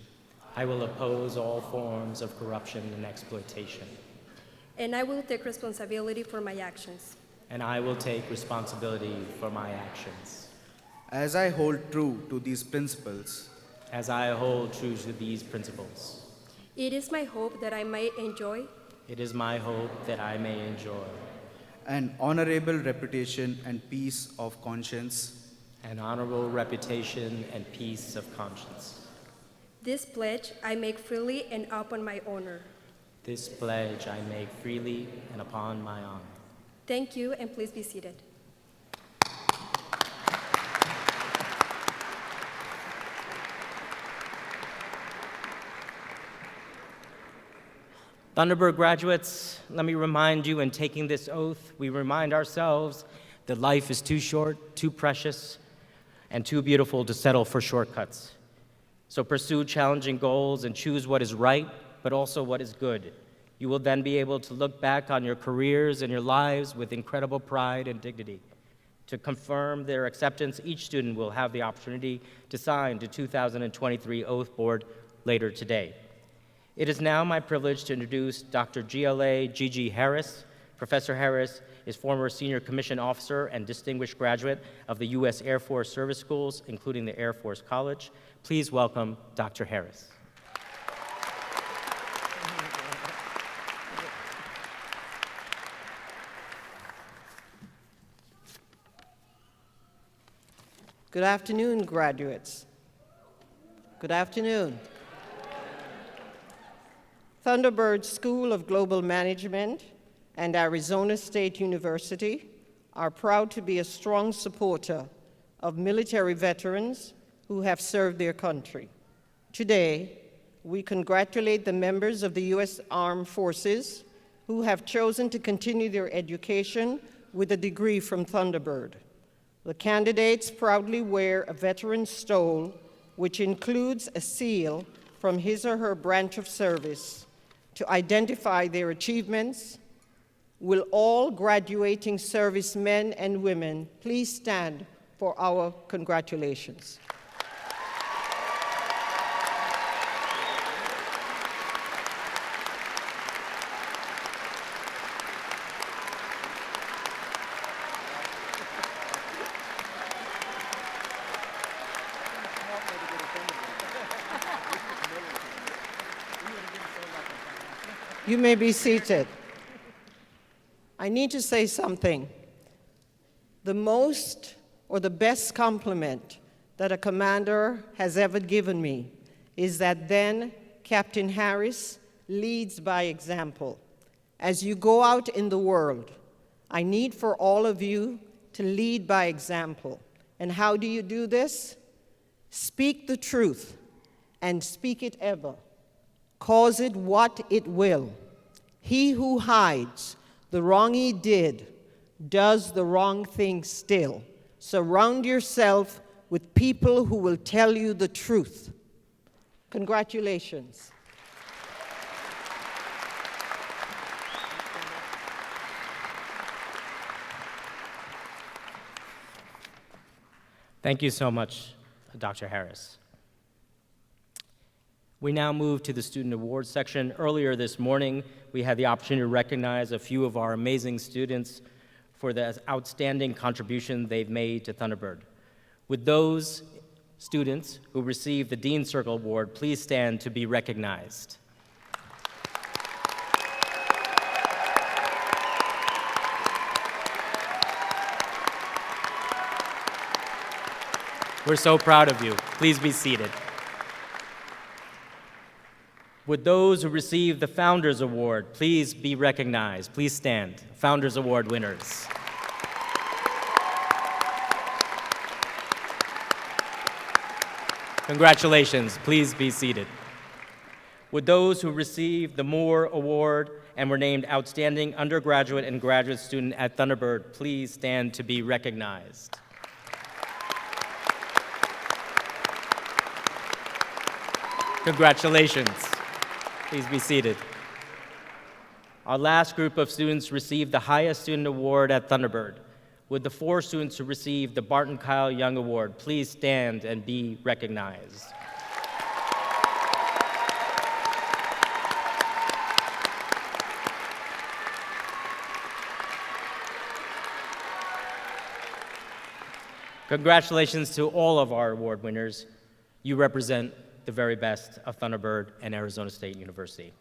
I will oppose all forms of corruption and exploitation. And I will take responsibility for my actions. And I will take responsibility for my actions. As I hold true to these principles. As I hold true to these principles. It is my hope that I may enjoy. It is my hope that I may enjoy an honorable reputation and peace of conscience. An honorable reputation and peace of conscience. This pledge I make freely and upon my honor. This pledge I make freely and upon my honor. Thank you, and please be seated. Thunderbird graduates, let me remind you, in taking this oath, we remind ourselves that life is too short, too precious, and too beautiful to settle for shortcuts. So pursue challenging goals and choose what is right, but also what is good. You will then be able to look back on your careers and your lives with incredible pride and dignity. To confirm their acceptance, each student will have the opportunity to sign the 2023 Oath Board later today. It is now my privilege to introduce Dr. GLA Gigi Harris. Professor Harris is former Senior Commission Officer and distinguished graduate of the U.S. Air Force Service Schools, including the Air Force College. Please welcome Dr. Harris. Good afternoon, graduates. Good afternoon. Thunderbird School of Global Management and Arizona State University are proud to be a strong supporter of military veterans who have served their country. Today, we congratulate the members of the U.S. Armed Forces who have chosen to continue their education with a degree from Thunderbird. The candidates proudly wear a veteran's stole, which includes a seal from his or her branch of service to identify their achievements. Will all graduating servicemen and women please stand for our congratulations? You may be seated. I need to say something. The most or the best compliment that a commander has ever given me is that then Captain Harris leads by example. As you go out in the world, I need for all of you to lead by example. And how do you do this? Speak the truth and speak it ever. Cause it what it will. He who hides the wrong he did does the wrong thing still. Surround yourself with people who will tell you the truth. Congratulations. Thank you so much, Dr. Harris. We now move to the Student Awards section. Earlier this morning, we had the opportunity to recognize a few of our amazing students for the outstanding contribution they've made to Thunderbird. Would those students who received the Dean Circle Award please stand to be recognized? We're so proud of you. Please be seated. Would those who received the Founders Award please be recognized? Please stand. Founders Award winners. Congratulations. Please be seated. Would those who received the Moore Award and were named Outstanding Undergraduate and Graduate Student at Thunderbird please stand to be recognized? Congratulations. Please be seated. Our last group of students received the highest student award at Thunderbird. Would the 4 students who received the Barton Kyle Young Award please stand and be recognized? Congratulations to all of our award winners. You represent the very best of Thunderbird and Arizona State University.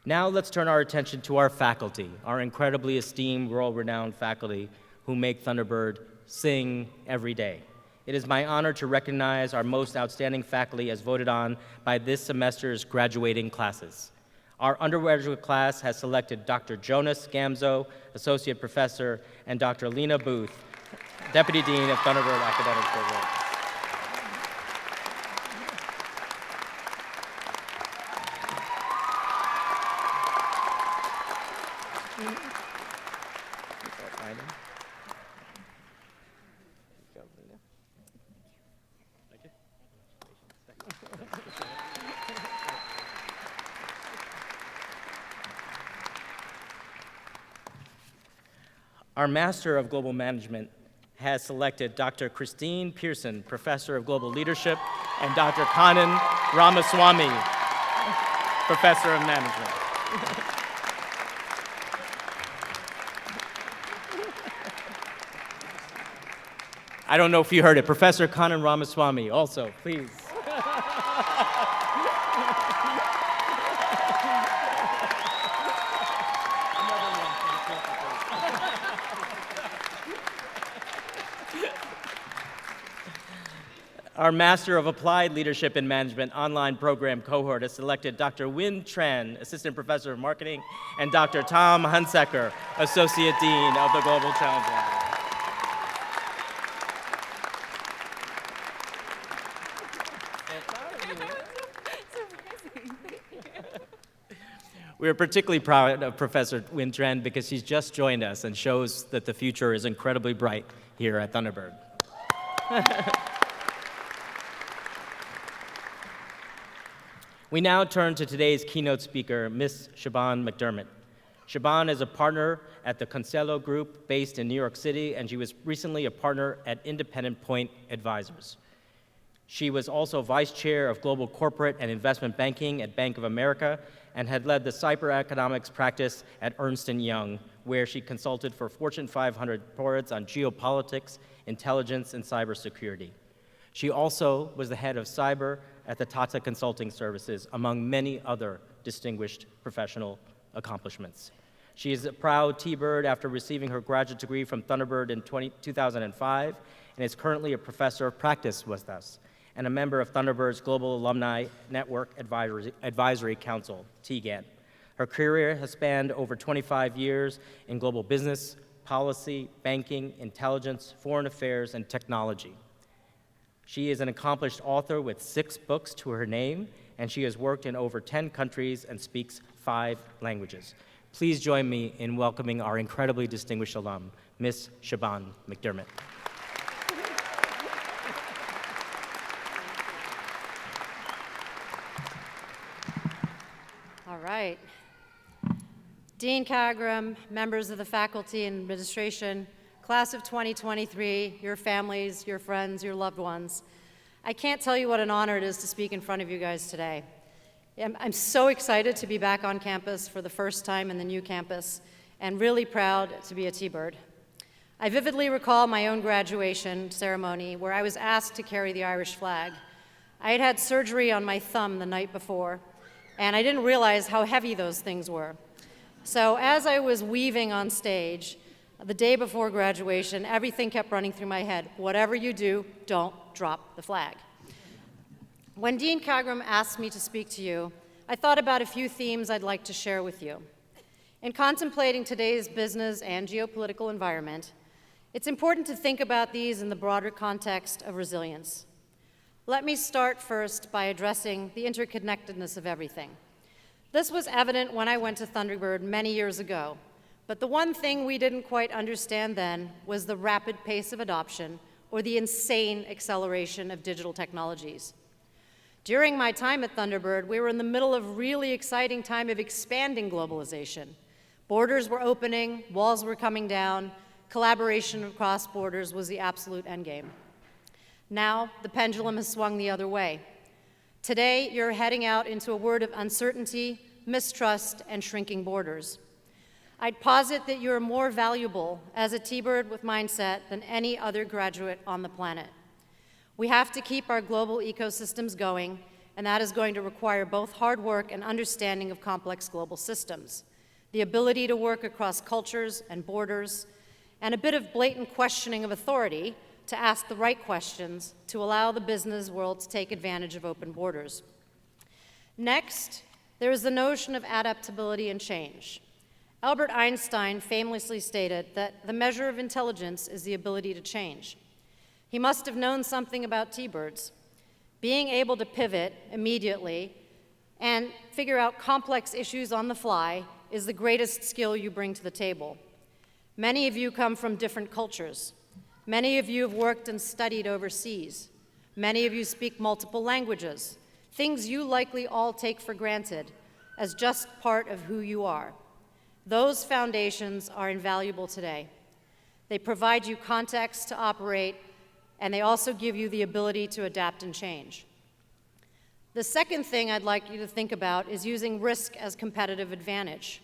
Now let's turn our attention to our faculty, our incredibly esteemed, world-renowned faculty who make Thunderbird sing every day. It is my honor to recognize our most outstanding faculty as voted on by this semester's graduating classes. Our undergraduate class has selected Dr. Jonas Gamzo, Associate Professor, and Dr. Lena Booth, Deputy Dean of Thunderbird Academic Program. Our Master of Global Management has selected Dr. Christine Pearson, Professor of Global Leadership, and Dr. Kanan Ramaswamy, Professor of Management. I don't know if you heard it. Professor Kanan Ramaswamy also, please. Our Master of Applied Leadership and Management online program cohort has selected Dr. Win Tran, Assistant Professor of Marketing, and Dr. Tom Hunsaker, Associate Dean of the Global Challenge Lab. We are particularly proud of Professor Win Tran because she's just joined us and shows that the future is incredibly bright here at Thunderbird. We now turn to today's keynote speaker, Ms. Siobhan MacDermott. Siobhan is a partner at the Concello Group based in New York City, and she was recently a partner at Independent Point Advisors. She was also vice chair of global corporate and investment banking at Bank of America and had led the cyber-economics practice at Ernst & Young, where she consulted for Fortune 500 boards on geopolitics, intelligence, and cybersecurity. She also was the head of cyber at the Tata Consulting Services, among many other distinguished professional accomplishments. She is a proud T-Bird after receiving her graduate degree from Thunderbird in 2005, and is currently a professor of practice with us, and a member of Thunderbird's Global Alumni Network Advisory Council, TGAN. Her career has spanned over 25 years in global business, policy, banking, intelligence, foreign affairs, and technology. She is an accomplished author with 6 books to her name, and she has worked in over 10 countries and speaks 5 languages. Please join me in welcoming our incredibly distinguished alum, Ms. Siobhan MacDermott. All right. Dean Khagram, members of the faculty and administration, class of 2023, your families, your friends, your loved ones, I can't tell you what an honor it is to speak in front of you guys today. I'm so excited to be back on campus for the first time in the new campus, and really proud to be a T-Bird. I vividly recall my own graduation ceremony where I was asked to carry the Irish flag. I had had surgery on my thumb the night before, and I didn't realize how heavy those things were. So as I was weaving on stage, the day before graduation, everything kept running through my head. Whatever you do, don't drop the flag. When Dean Khagram asked me to speak to you, I thought about a few themes I'd like to share with you. In contemplating today's business and geopolitical environment, it's important to think about these in the broader context of resilience. Let me start first by addressing the interconnectedness of everything. This was evident when I went to Thunderbird many years ago, but the one thing we didn't quite understand then was the rapid pace of adoption or the insane acceleration of digital technologies. During my time at Thunderbird, we were in the middle of a really exciting time of expanding globalization. Borders were opening, walls were coming down, collaboration across borders was the absolute endgame. Now, the pendulum has swung the other way. Today, you're heading out into a world of uncertainty, mistrust, and shrinking borders. I'd posit that you're more valuable as a T-Bird with mindset than any other graduate on the planet. We have to keep our global ecosystems going, and that is going to require both hard work and understanding of complex global systems, the ability to work across cultures and borders, and a bit of blatant questioning of authority to ask the right questions to allow the business world to take advantage of open borders. Next, there is the notion of adaptability and change. Albert Einstein famously stated that the measure of intelligence is the ability to change. He must have known something about T-Birds. Being able to pivot immediately and figure out complex issues on the fly is the greatest skill you bring to the table. Many of you come from different cultures. Many of you have worked and studied overseas. Many of you speak multiple languages, things you likely all take for granted as just part of who you are. Those foundations are invaluable today. They provide you context to operate, and they also give you the ability to adapt and change. The second thing I'd like you to think about is using risk as competitive advantage.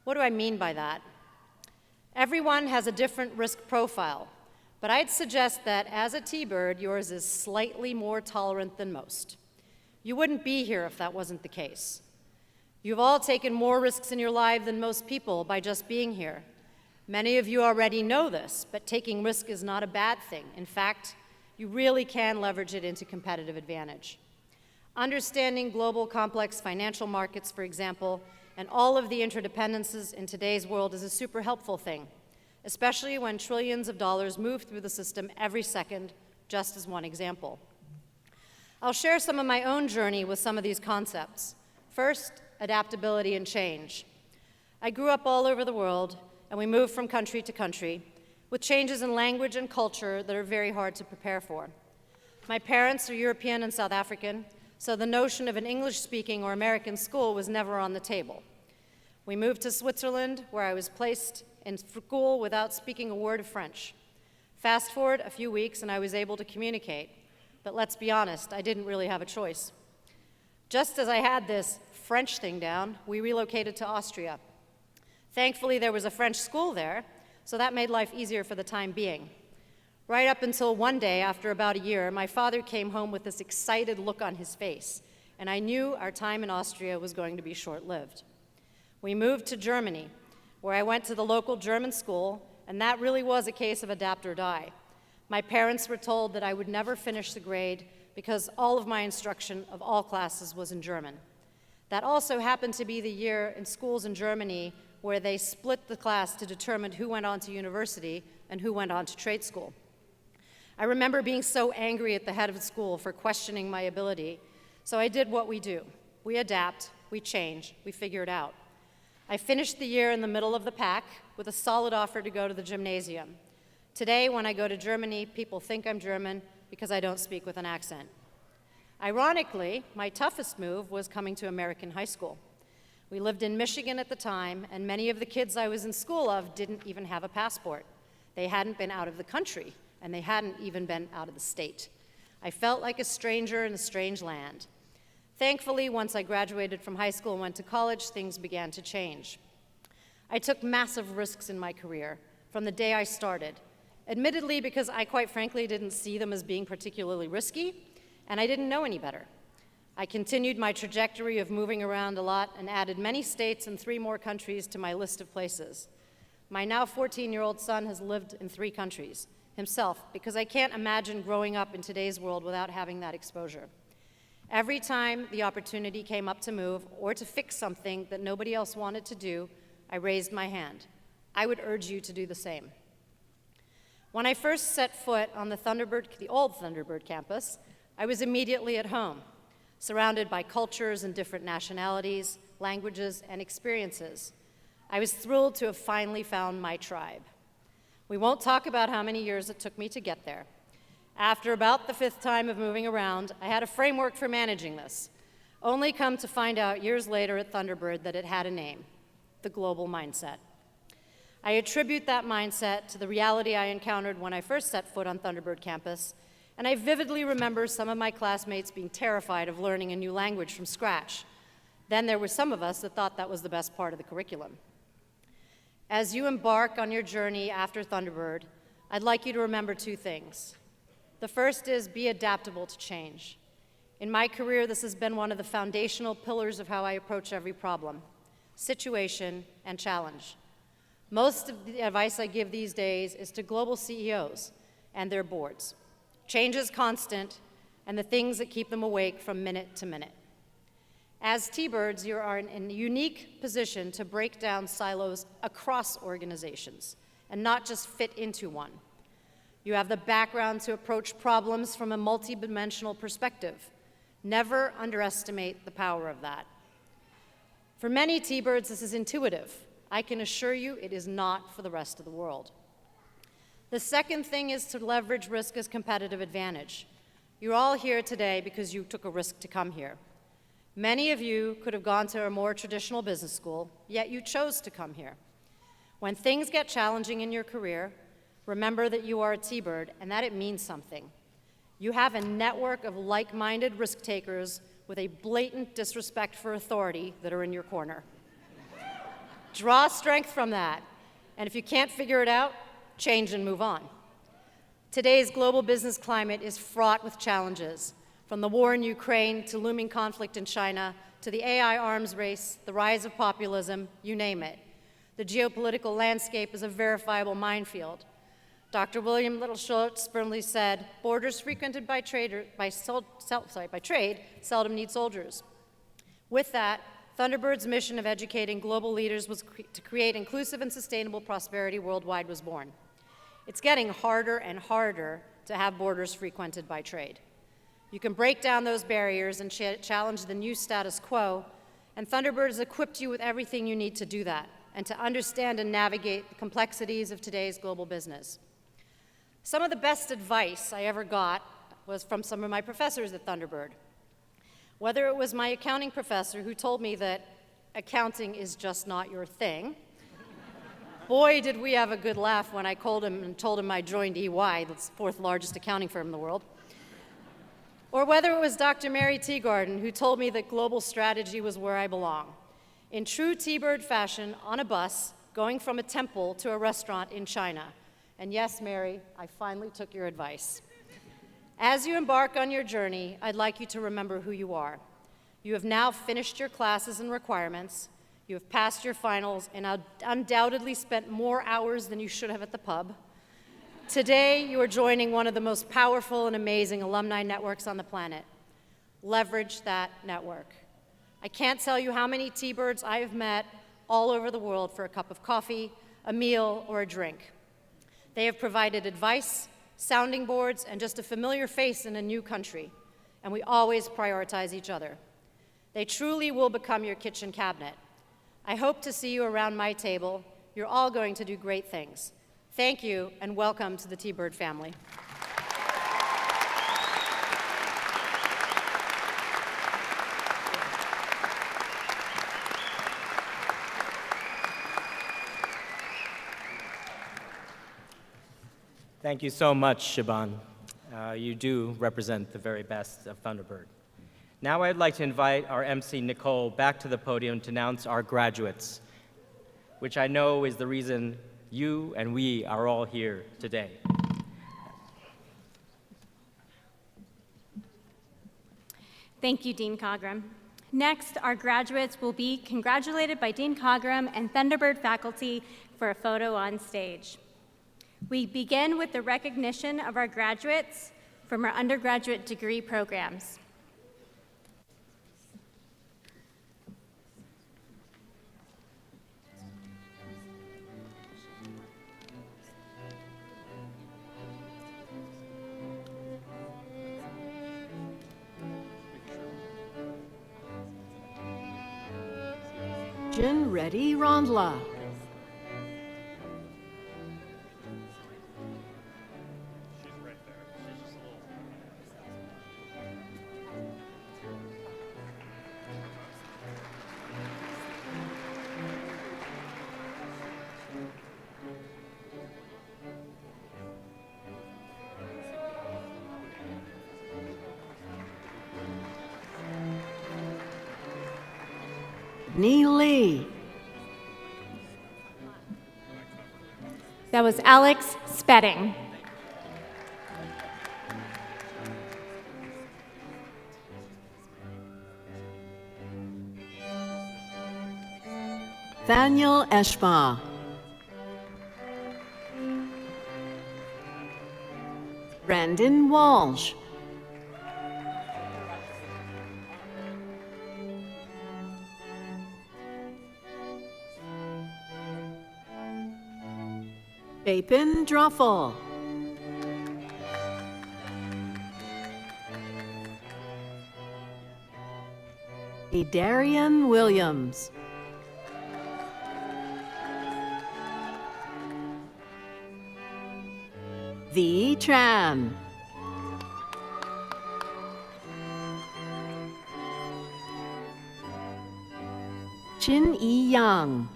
What do I mean by that? Everyone has a different risk profile, but I'd suggest that as a T-Bird, yours is slightly more tolerant than most. You wouldn't be here if that wasn't the case. You've all taken more risks in your life than most people by just being here. Many of you already know this, but taking risk is not a bad thing. In fact, you really can leverage it into competitive advantage. Understanding global complex financial markets, for example, and all of the interdependencies in today's world is a super helpful thing, especially when trillions of dollars move through the system every second, just as one example. I'll share some of my own journey with some of these concepts. First, adaptability and change. I grew up all over the world, and we moved from country to country, with changes in language and culture that are very hard to prepare for. My parents are European and South African, so the notion of an English-speaking or American school was never on the table. We moved to Switzerland, where I was placed in school without speaking a word of French. Fast forward a few weeks, and I was able to communicate. But let's be honest, I didn't really have a choice. Just as I had this French thing down, we relocated to Austria. Thankfully, there was a French school there, so that made life easier for the time being. Right up until one day, after about a year, my father came home with this excited look on his face, and I knew our time in Austria was going to be short-lived. We moved to Germany, where I went to the local German school, and that really was a case of adapt or die. My parents were told that I would never finish the grade because all of my instruction of all classes was in German. That also happened to be the year in schools in Germany where they split the class to determine who went on to university and who went on to trade school. I remember being so angry at the head of the school for questioning my ability, so I did what we do. We adapt, we change, we figure it out. I finished the year in the middle of the pack with a solid offer to go to the gymnasium. Today, when I go to Germany, people think I'm German because I don't speak with an accent. Ironically, my toughest move was coming to American high school. We lived in Michigan at the time, and many of the kids I was in school of didn't even have a passport. They hadn't been out of the country, and they hadn't even been out of the state. I felt like a stranger in a strange land. Thankfully, once I graduated from high school and went to college, things began to change. I took massive risks in my career from the day I started. Admittedly, because I quite frankly didn't see them as being particularly risky, and I didn't know any better. I continued my trajectory of moving around a lot and added many states and 3 more countries to my list of places. My now 14-year-old son has lived in 3 countries himself, because I can't imagine growing up in today's world without having that exposure. Every time the opportunity came up to move or to fix something that nobody else wanted to do, I raised my hand. I would urge you to do the same. When I first set foot on the old Thunderbird campus, I was immediately at home, surrounded by cultures and different nationalities, languages, and experiences. I was thrilled to have finally found my tribe. We won't talk about how many years it took me to get there. After about the 5th time of moving around, I had a framework for managing this, only come to find out years later at Thunderbird that it had a name, the global mindset. I attribute that mindset to the reality I encountered when I first set foot on Thunderbird campus, and I vividly remember some of my classmates being terrified of learning a new language from scratch. Then there were some of us that thought that was the best part of the curriculum. As you embark on your journey after Thunderbird, I'd like you to remember 2 things. The first is be adaptable to change. In my career, this has been one of the foundational pillars of how I approach every problem, situation, and challenge. Most of the advice I give these days is to global CEOs and their boards. Change is constant, and the things that keep them awake from minute to minute. As T-Birds, you are in a unique position to break down silos across organizations and not just fit into one. You have the background to approach problems from a multidimensional perspective. Never underestimate the power of that. For many T-Birds, this is intuitive. I can assure you it is not for the rest of the world. The second thing is to leverage risk as competitive advantage. You're all here today because you took a risk to come here. Many of you could have gone to a more traditional business school, yet you chose to come here. When things get challenging in your career, remember that you are a T-Bird and that it means something. You have a network of like-minded risk takers with a blatant disrespect for authority that are in your corner. Draw strength from that, and if you can't figure it out, change and move on. Today's global business climate is fraught with challenges, from the war in Ukraine to looming conflict in China to the AI arms race, the rise of populism, you name it. The geopolitical landscape is a verifiable minefield. Dr. William Little Schultz firmly said, borders frequented by trade seldom need soldiers. With that, Thunderbird's mission of educating global leaders to create inclusive and sustainable prosperity worldwide was born. It's getting harder and harder to have borders frequented by trade. You can break down those barriers and challenge the new status quo, and Thunderbird has equipped you with everything you need to do that and to understand and navigate the complexities of today's global business. Some of the best advice I ever got was from some of my professors at Thunderbird. Whether it was my accounting professor who told me that accounting is just not your thing. Boy, did we have a good laugh when I told him I joined EY, the fourth largest accounting firm in the world. Or whether it was Dr. Mary Teagarden who told me that global strategy was where I belong. In true T-Bird fashion, on a bus, going from a temple to a restaurant in China. And yes, Mary, I finally took your advice. As you embark on your journey, I'd like you to remember who you are. You have now finished your classes and requirements, you have passed your finals, and undoubtedly spent more hours than you should have at the pub. Today, you are joining one of the most powerful and amazing alumni networks on the planet. Leverage that network. I can't tell you how many T-Birds I have met all over the world for a cup of coffee, a meal, or a drink. They have provided advice, sounding boards, and just a familiar face in a new country, and we always prioritize each other. They truly will become your kitchen cabinet. I hope to see you around my table. You're all going to do great things. Thank you, and welcome to the T-Bird family. Thank you so much, Siobhan. You do represent the very best of Thunderbird. Now I'd like to invite our MC, Nicole, back to the podium to announce our graduates, which I know is the reason you and we are all here today. Thank you, Dean Khagram. Next, our graduates will be congratulated by Dean Khagram and Thunderbird faculty for a photo on stage. We begin with the recognition of our graduates from our undergraduate degree programs. Jin Reddy Rondla. Nee Lee. That was Alex Spedding. Daniel Eschba. Brandon Walsh. Bapin Druffel. Darian Williams. The Tran. Chin Yi Yang.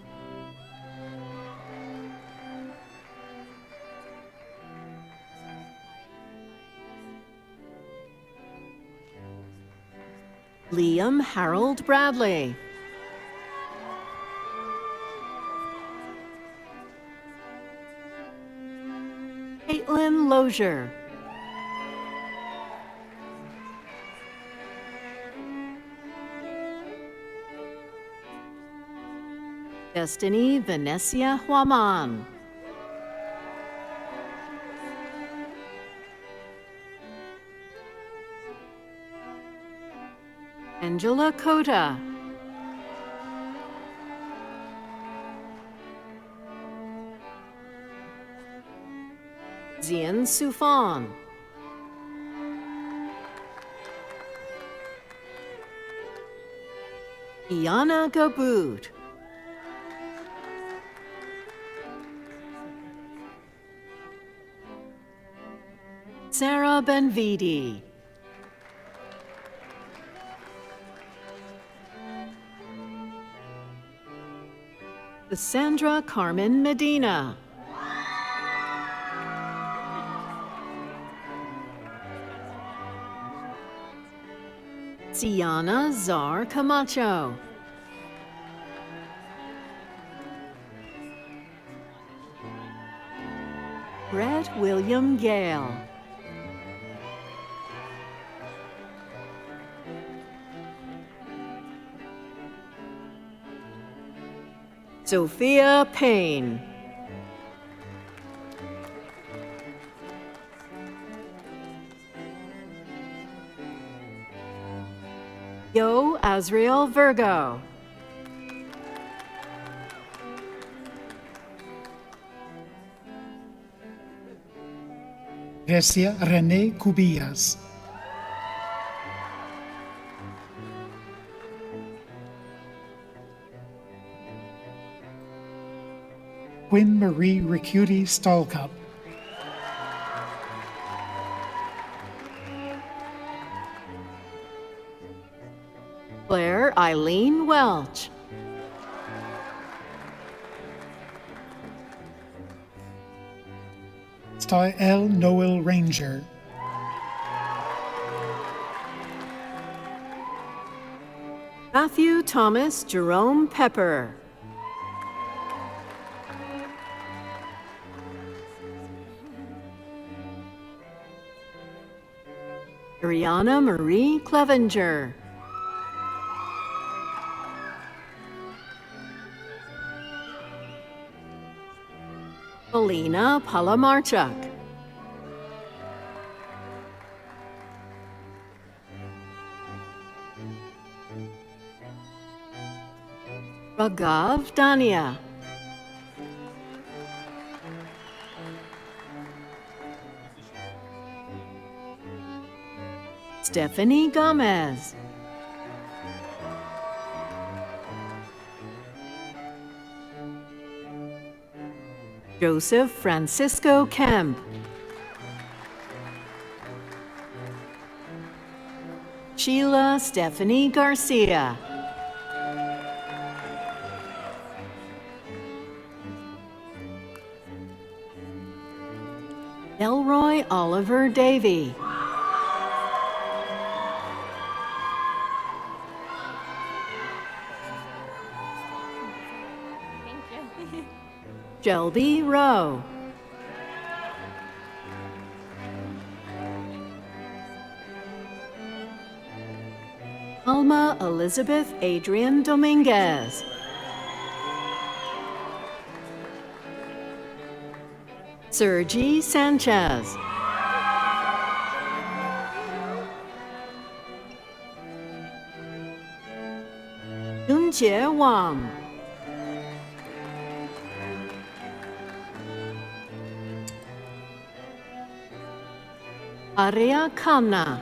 Liam Harold Bradley. Caitlin Lozier. Destiny Venecia Huaman. Angela Kota. Zian Sufan. Iana Gaboot. Sarah Benvidi. Sandra Carmen Medina. Siana Zar Camacho. Brett William Gale. Sophia Payne. Yo Azriel Virgo. Grecia René Cubillas. Quinn Marie Ricuti Stallcup. Claire Eileen Welch. Sty L. Noel Ranger. Matthew Thomas Jerome Pepper. Ariana Marie Clevenger. Polina Palamarchuk. Raghav Dania. Stephanie Gomez. Joseph Francisco Kemp. Sheila Stephanie Garcia. Elroy Oliver Davey. Shelby Rowe. Alma Elizabeth Adrian Dominguez. Sergi Sanchez. Yunjie Wang. Arya Kamna.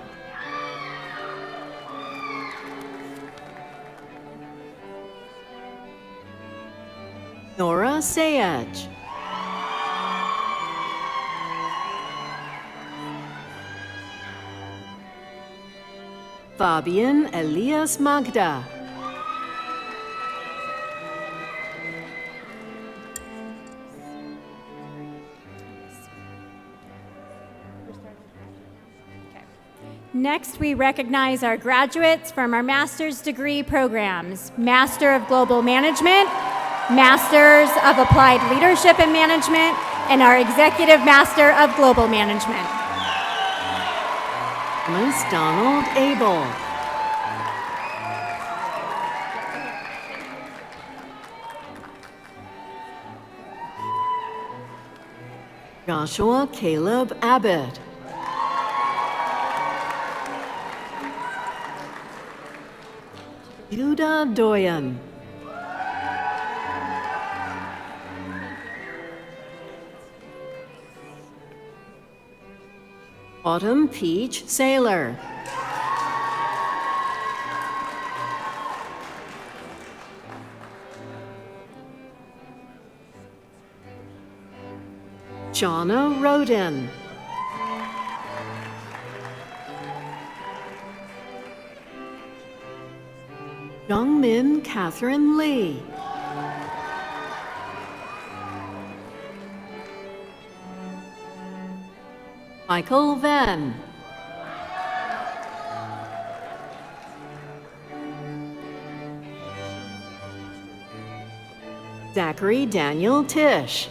Nora Sayaj. Fabian Elias Magda. Next, we recognize our graduates from our master's degree programs: Master of Global Management, Masters of Applied Leadership and Management, and our Executive Master of Global Management. Thomas Donald Abel. Joshua Caleb Abbott. Yuda Doyen. Autumn Peach Sailor. Shauna Roden. Youngmin Catherine Lee. Michael Venn. Zachary Daniel Tish.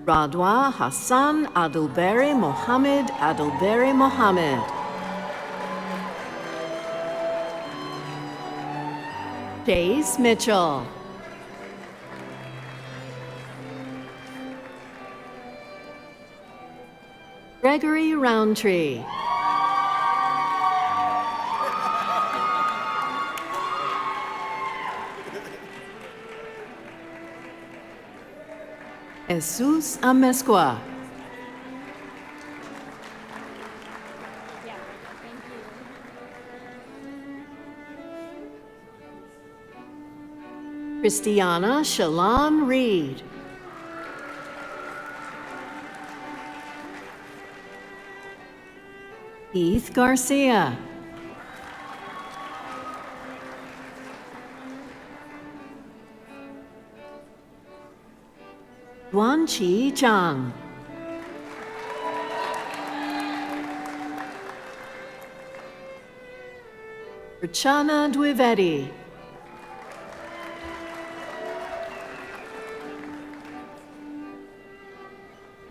Radwa Hassan Adulberi Mohammed Adulberi Mohammed. Chase Mitchell. Gregory Roundtree. Jesus Amesqua. Christiana Shalon Reed. Keith Garcia. Duan Chi Chang. Rachana Dwivedi.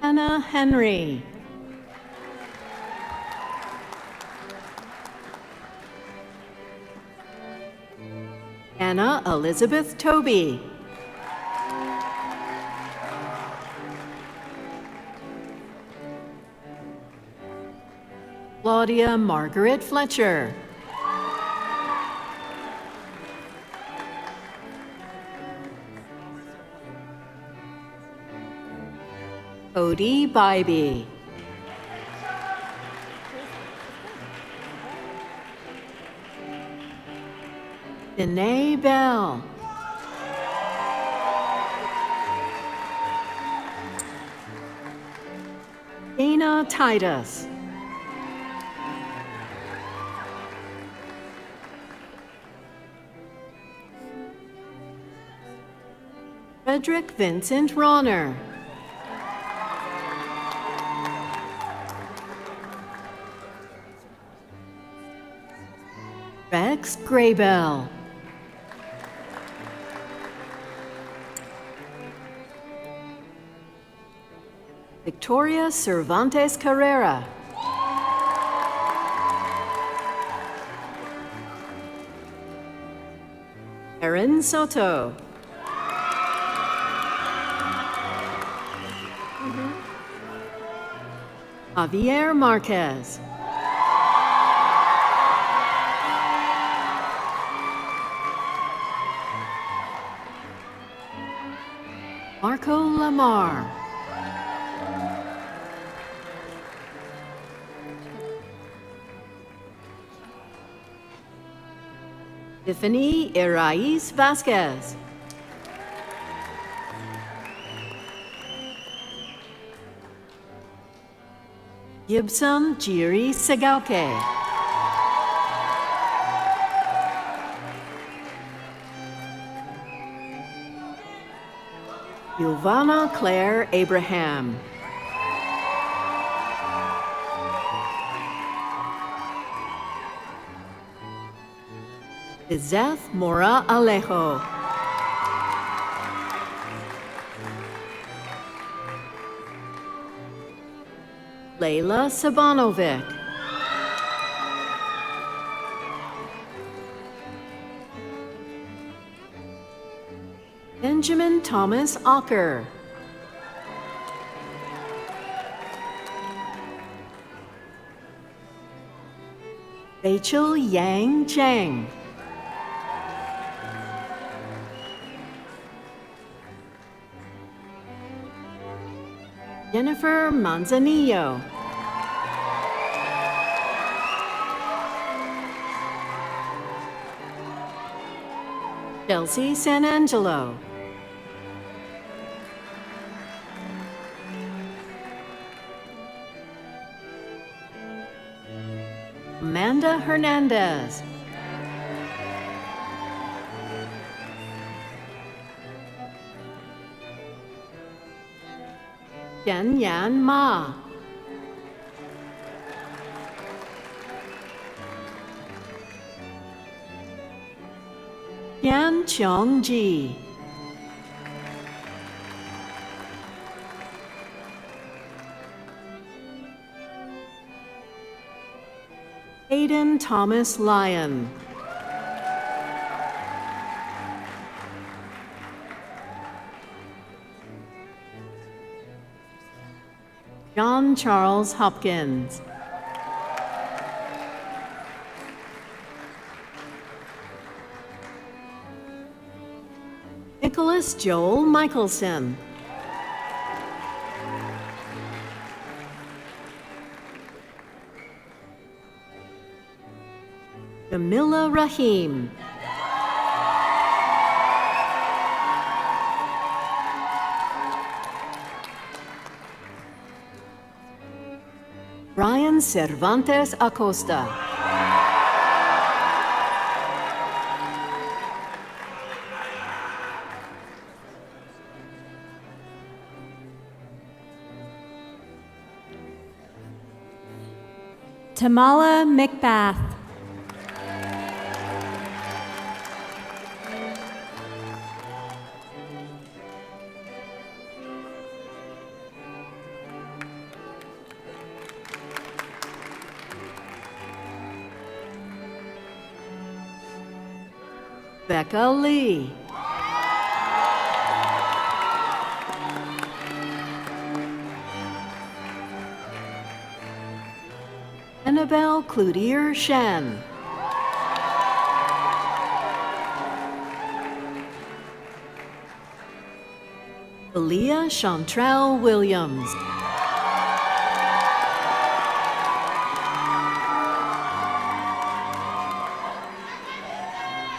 Anna Henry. Anna Elizabeth Toby. Claudia Margaret Fletcher. Odie Bybee. Danae Bell. Dana Titus. Frederick Vincent Ronner. Rex Graybell. Victoria Cervantes Carrera. Erin Soto. Javier Marquez. Marco Lamar. Tiffany Erais Vasquez. Gibson Jiri Segalke. Giovanna Claire Abraham. Izeth Mora Alejo. Leila Sabanovic. Benjamin Thomas Ocker. Rachel Yang Zhang. Jennifer Manzanillo. Chelsea San Angelo. Amanda Hernandez. Jen Yan Ma. Yan Chong Ji. Aiden Thomas Lyon. John Charles Hopkins. Nicholas Joel Michelson. Jamila Rahim. Brian Cervantes Acosta. Tamala McBath. Becca Lee. Annabelle Cloutier Shen. Aaliyah Chantrell Williams.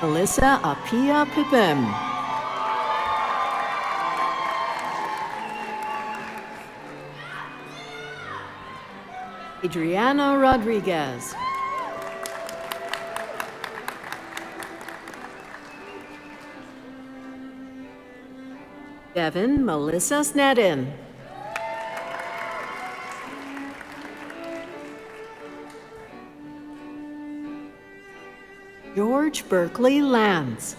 Alyssa Apia Pipim. Adriana Rodriguez. Devin Melissa Snedden. George Berkeley Lance.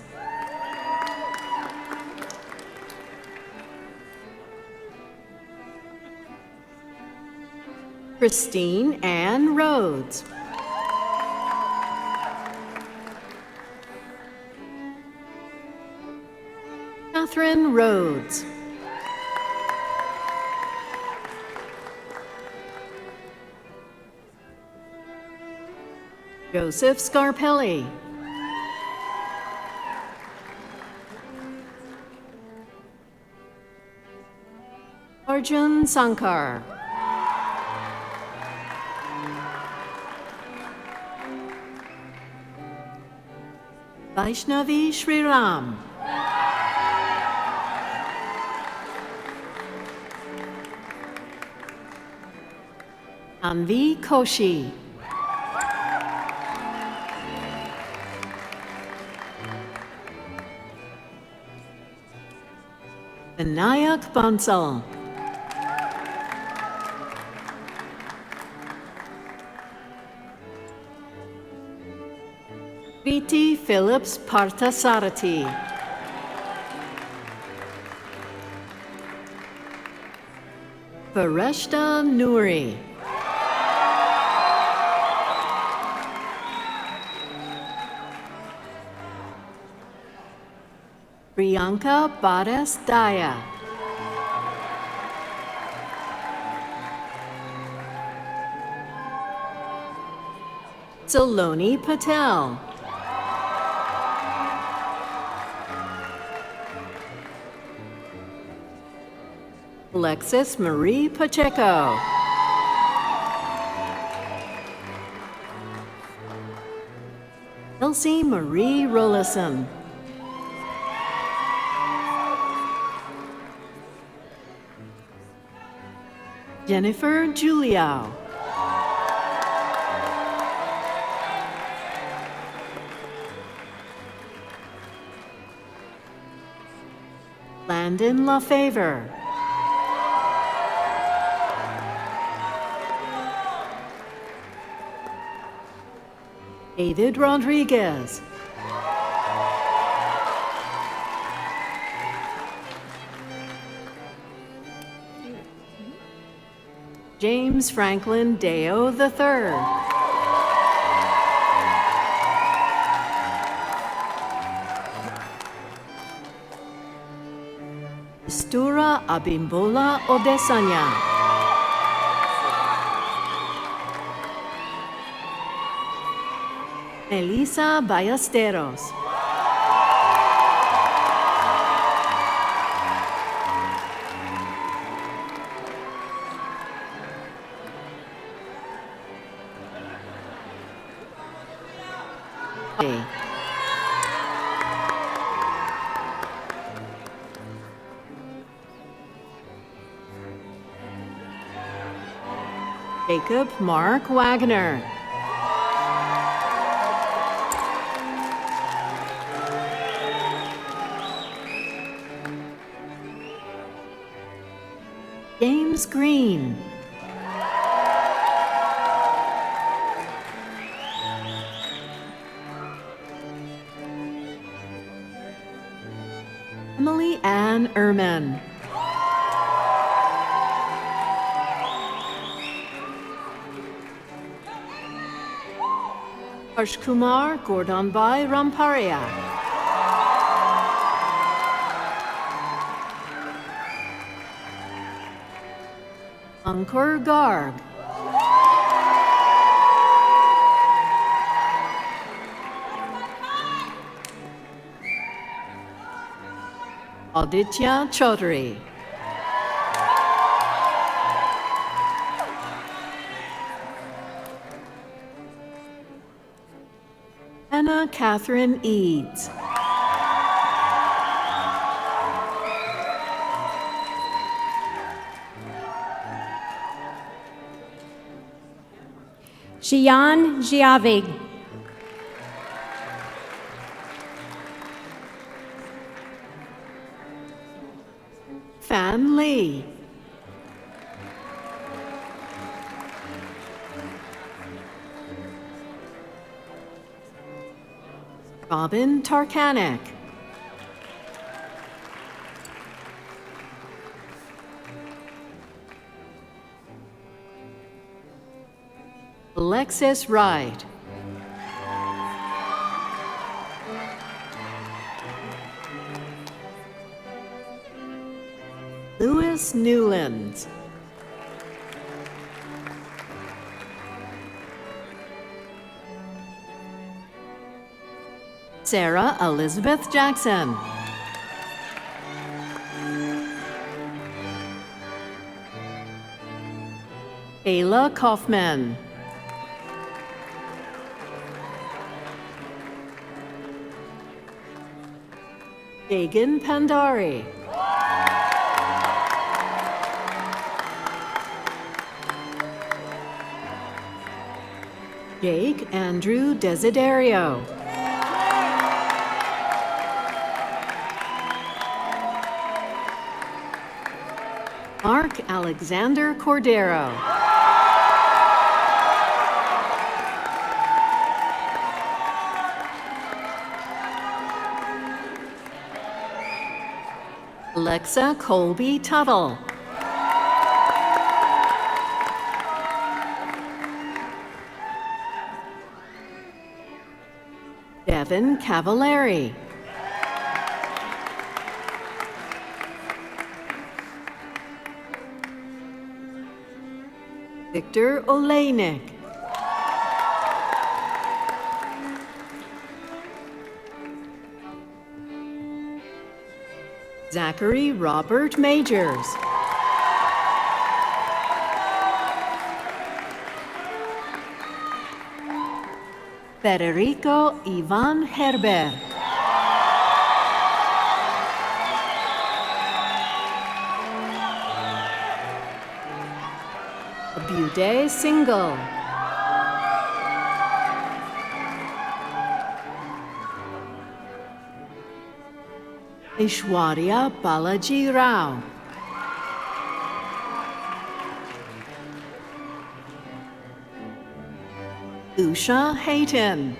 Christine Ann Rhodes. Catherine Rhodes. Joseph Scarpelli. Arjun Sankar. Vaishnavi Sriram. Anvi Koshi. Vinayak Bansal. Viti Phillips Parthasarathi. Fareshta Nouri. Priyanka Badas Daya. Saloni Patel. Alexis Marie Pacheco. Elsie Marie Rollison. Jennifer Juliao. Landon LaFavor. David Rodriguez. James Franklin Deo III. Mistura Abimbola Odesanya. Melissa Ballesteros. Jacob Mark Wagner. James Green. Emily Ann Ehrman. Harsh Kumar Gordonbhai Ramparia. Ankur Garg. Aditya Chaudhary. Anna Catherine Eads. Xian Jiavig. Fan Lee. Robin Tarkanek. Alexis Wright. Louis Newlands. Sarah Elizabeth Jackson. Ayla Kaufman. Dagan Pandari. Jake Andrew Desiderio. Mark Alexander Cordero. Alexa Colby Tuttle. Devin Cavallari. Victor Olejnik. Zachary Robert Majors. Federico Ivan Herber. Bude Single. Ishwarya Balaji Rao. Usha Hayton.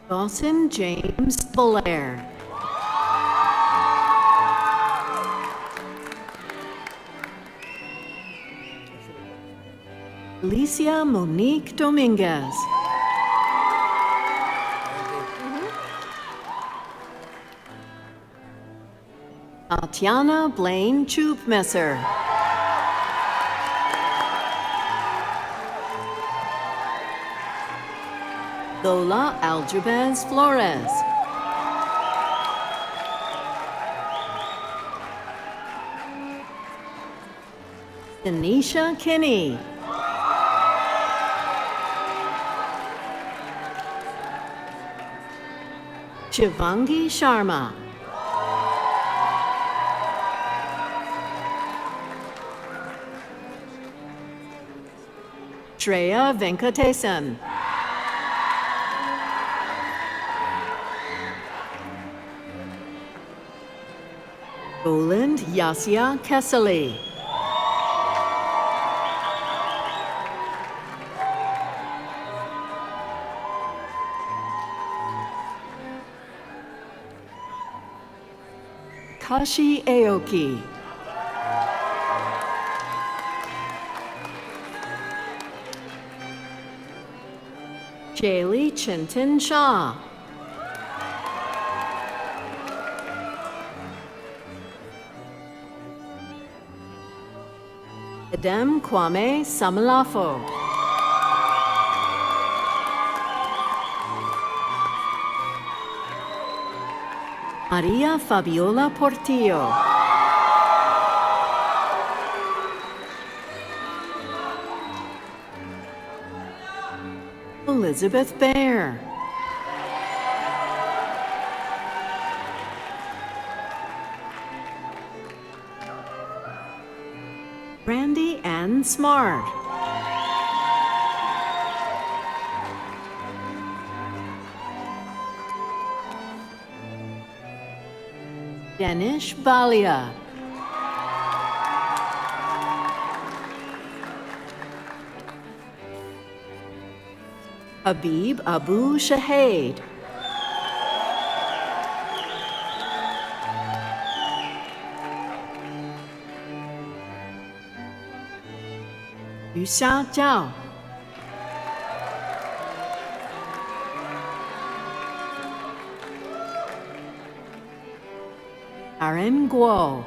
Dawson James Belair. Alicia Monique Dominguez. Tatiana Blaine Chubmesser. Lola Aljabez Flores. Tanisha Kinney. Shivangi Sharma. Shreya Venkatesan. Roland Yassia Kessely. Kashi Aoki. Jaylee Chinton Shah. Adem Kwame Samalafo. Maria Fabiola Portillo. Elizabeth Baer. Brandy Ann Smart. Danish Balia. Habib Abu Shahid. Yu Xiao Zhao. Aaron Guo.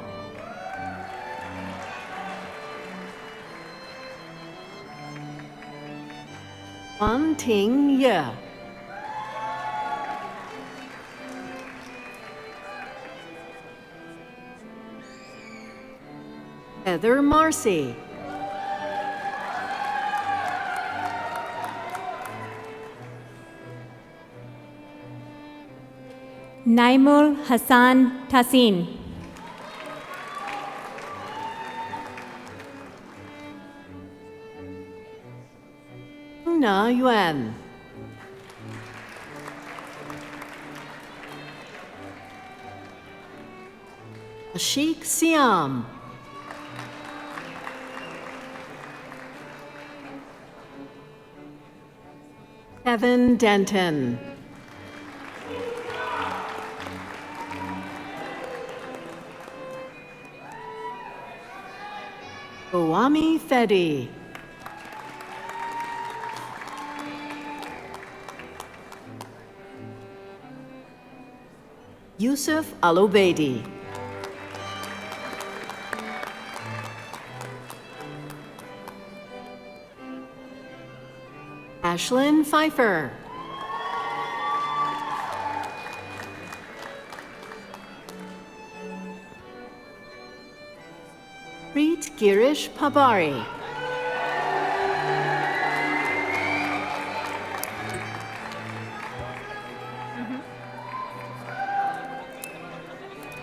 Fan Ting Ye. Heather Marcy. Naimul Hassan Tassin. Na Yuan. Ashik Siam. Kevin Denton. Oami Fedi. Yusuf Al-Obeidi. Ashlyn Pfeiffer. Preet Girish Pabari.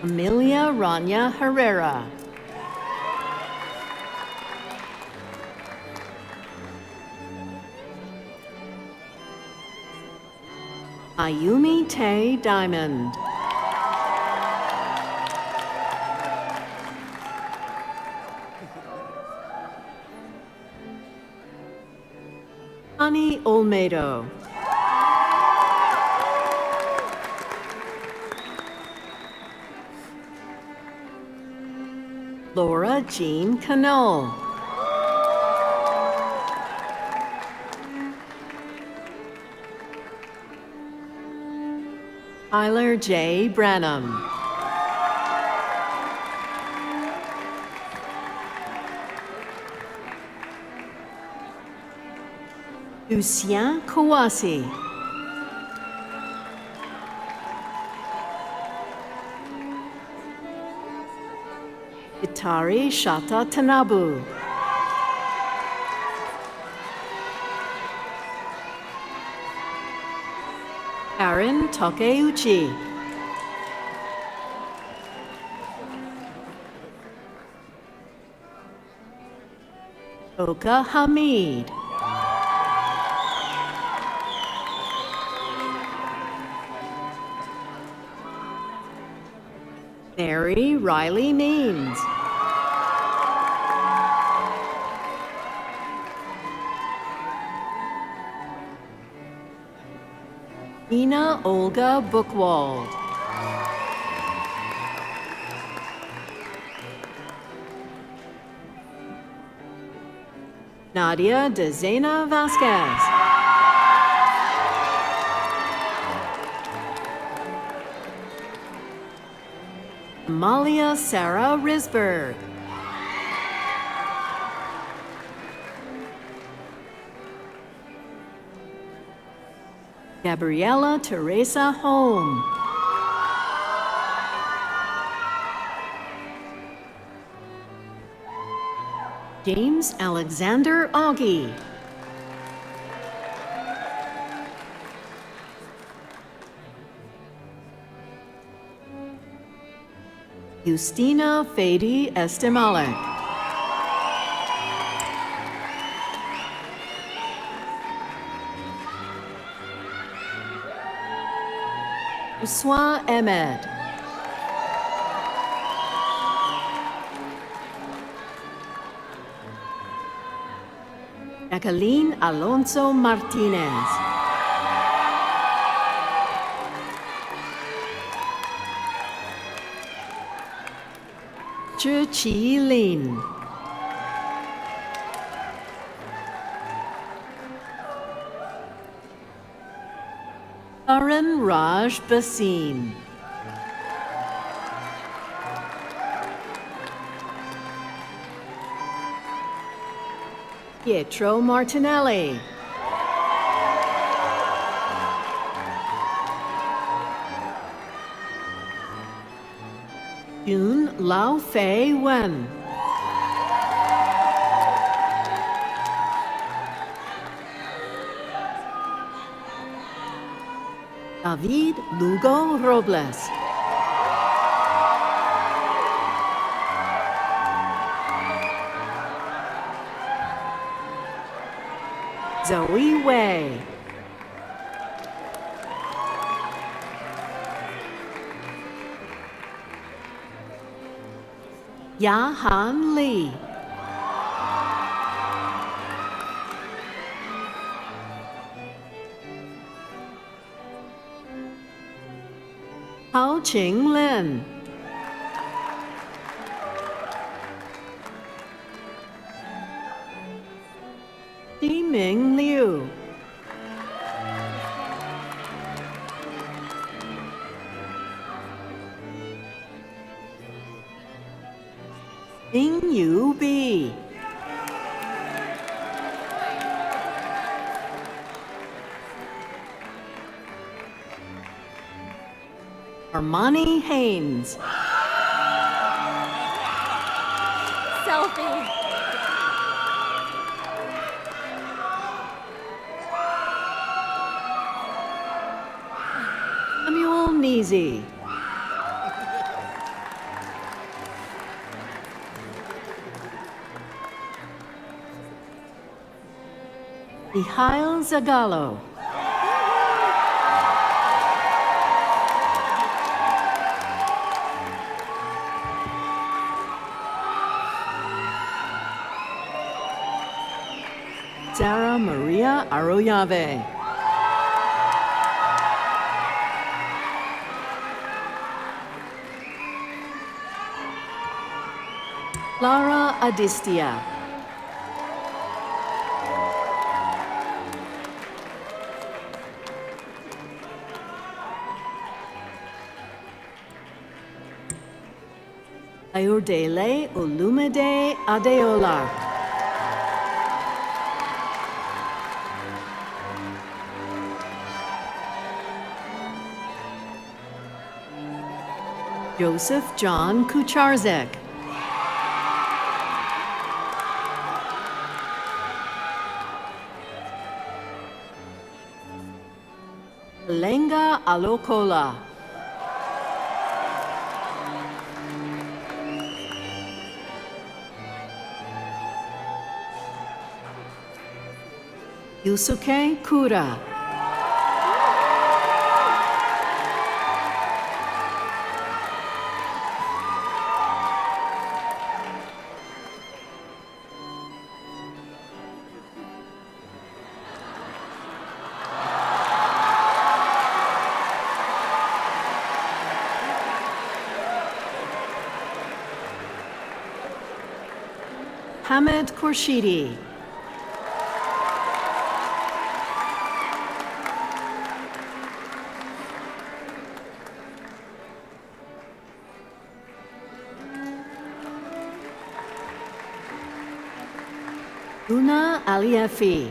Amelia Rania Herrera. Ayumi Tay Diamond. Ani Olmedo. Laura Jean Canole. Tyler J. Branham. Lucien Kouassi. Itari Shata Tanabu. Aaron Takeuchi. Oka Hamid. Mary Riley Means. Ina Olga Bookwald. Nadia Dezena Vasquez. Amalia Sarah Risberg. Gabriela Teresa Holm. James Alexander Augie. Justina Fady Estemalek. Uswa Ahmed. Jacqueline Alonso Martinez. Zhi Qi Lin. Karan Raj Basim. Pietro Martinelli. Yun Lao Fei Wen. David Lugo Robles. Zoe Wei. Ya-Han Lee. Hao Ching Lin. Ming Liu. Ying Yu Bi. Armani Haynes. Selfie. Samuel Neasy. Mihail Zagallo. Sarah Maria Arroyave. Lara Adistia. Ayodele Olumide Adeola. Joseph John Kucharzek. Lenga Alokola. Yusuke Kura. Hamid Khorshidi. Una Aliafi.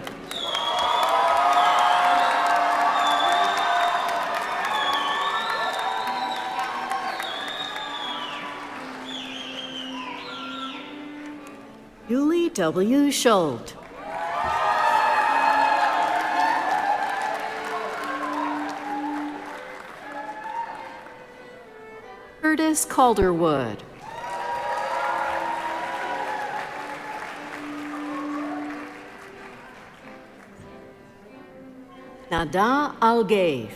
Julie W. Schult. Curtis Calderwood. Nada Algave.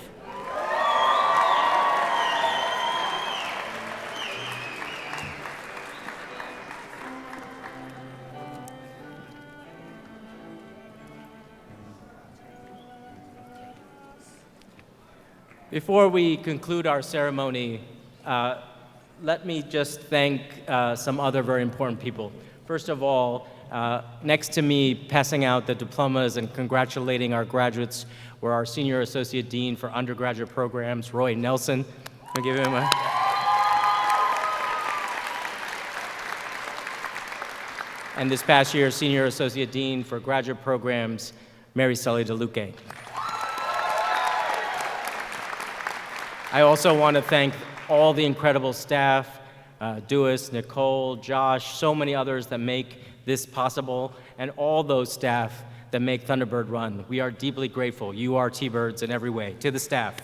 Before we conclude our ceremony, let me just thank some other very important people. First of all, next to me, passing out the diplomas and congratulating our graduates were our Senior Associate Dean for Undergraduate Programs, Roy Nelson. I'll give him a... And this past year, Senior Associate Dean for Graduate Programs, Mary Sully DeLuque. I also want to thank all the incredible staff, Dewis, Nicole, Josh, so many others that make this possible, and all those staff that make Thunderbird run. We are deeply grateful. You are T-Birds in every way. To the staff.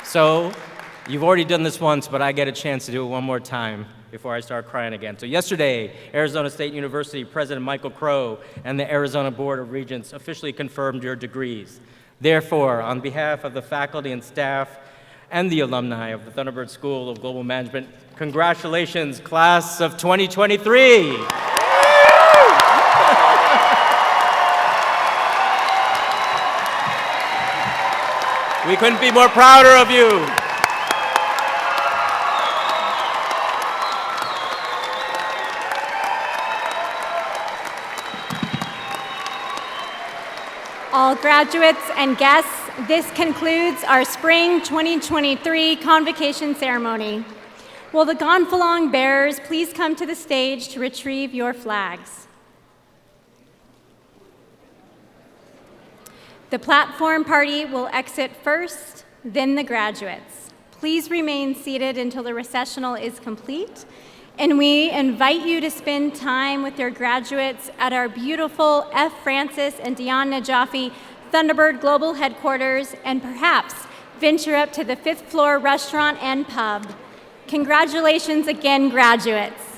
So, you've already done this once, but I get a chance to do it one more time before I start crying again. So yesterday, Arizona State University President Michael Crow and the Arizona Board of Regents officially confirmed your degrees. Therefore, on behalf of the faculty and staff and the alumni of the Thunderbird School of Global Management, congratulations, class of 2023. We couldn't be more prouder of you. All graduates and guests, this concludes our Spring 2023 Convocation ceremony. Will the Gonfalon bearers please come to the stage to retrieve your flags? The platform party will exit first, then the graduates. Please remain seated until the recessional is complete, and we invite you to spend time with your graduates at our beautiful F. Francis and Dion Najafi Thunderbird Global Headquarters, and perhaps venture up to the 5th floor restaurant and pub. Congratulations again, graduates.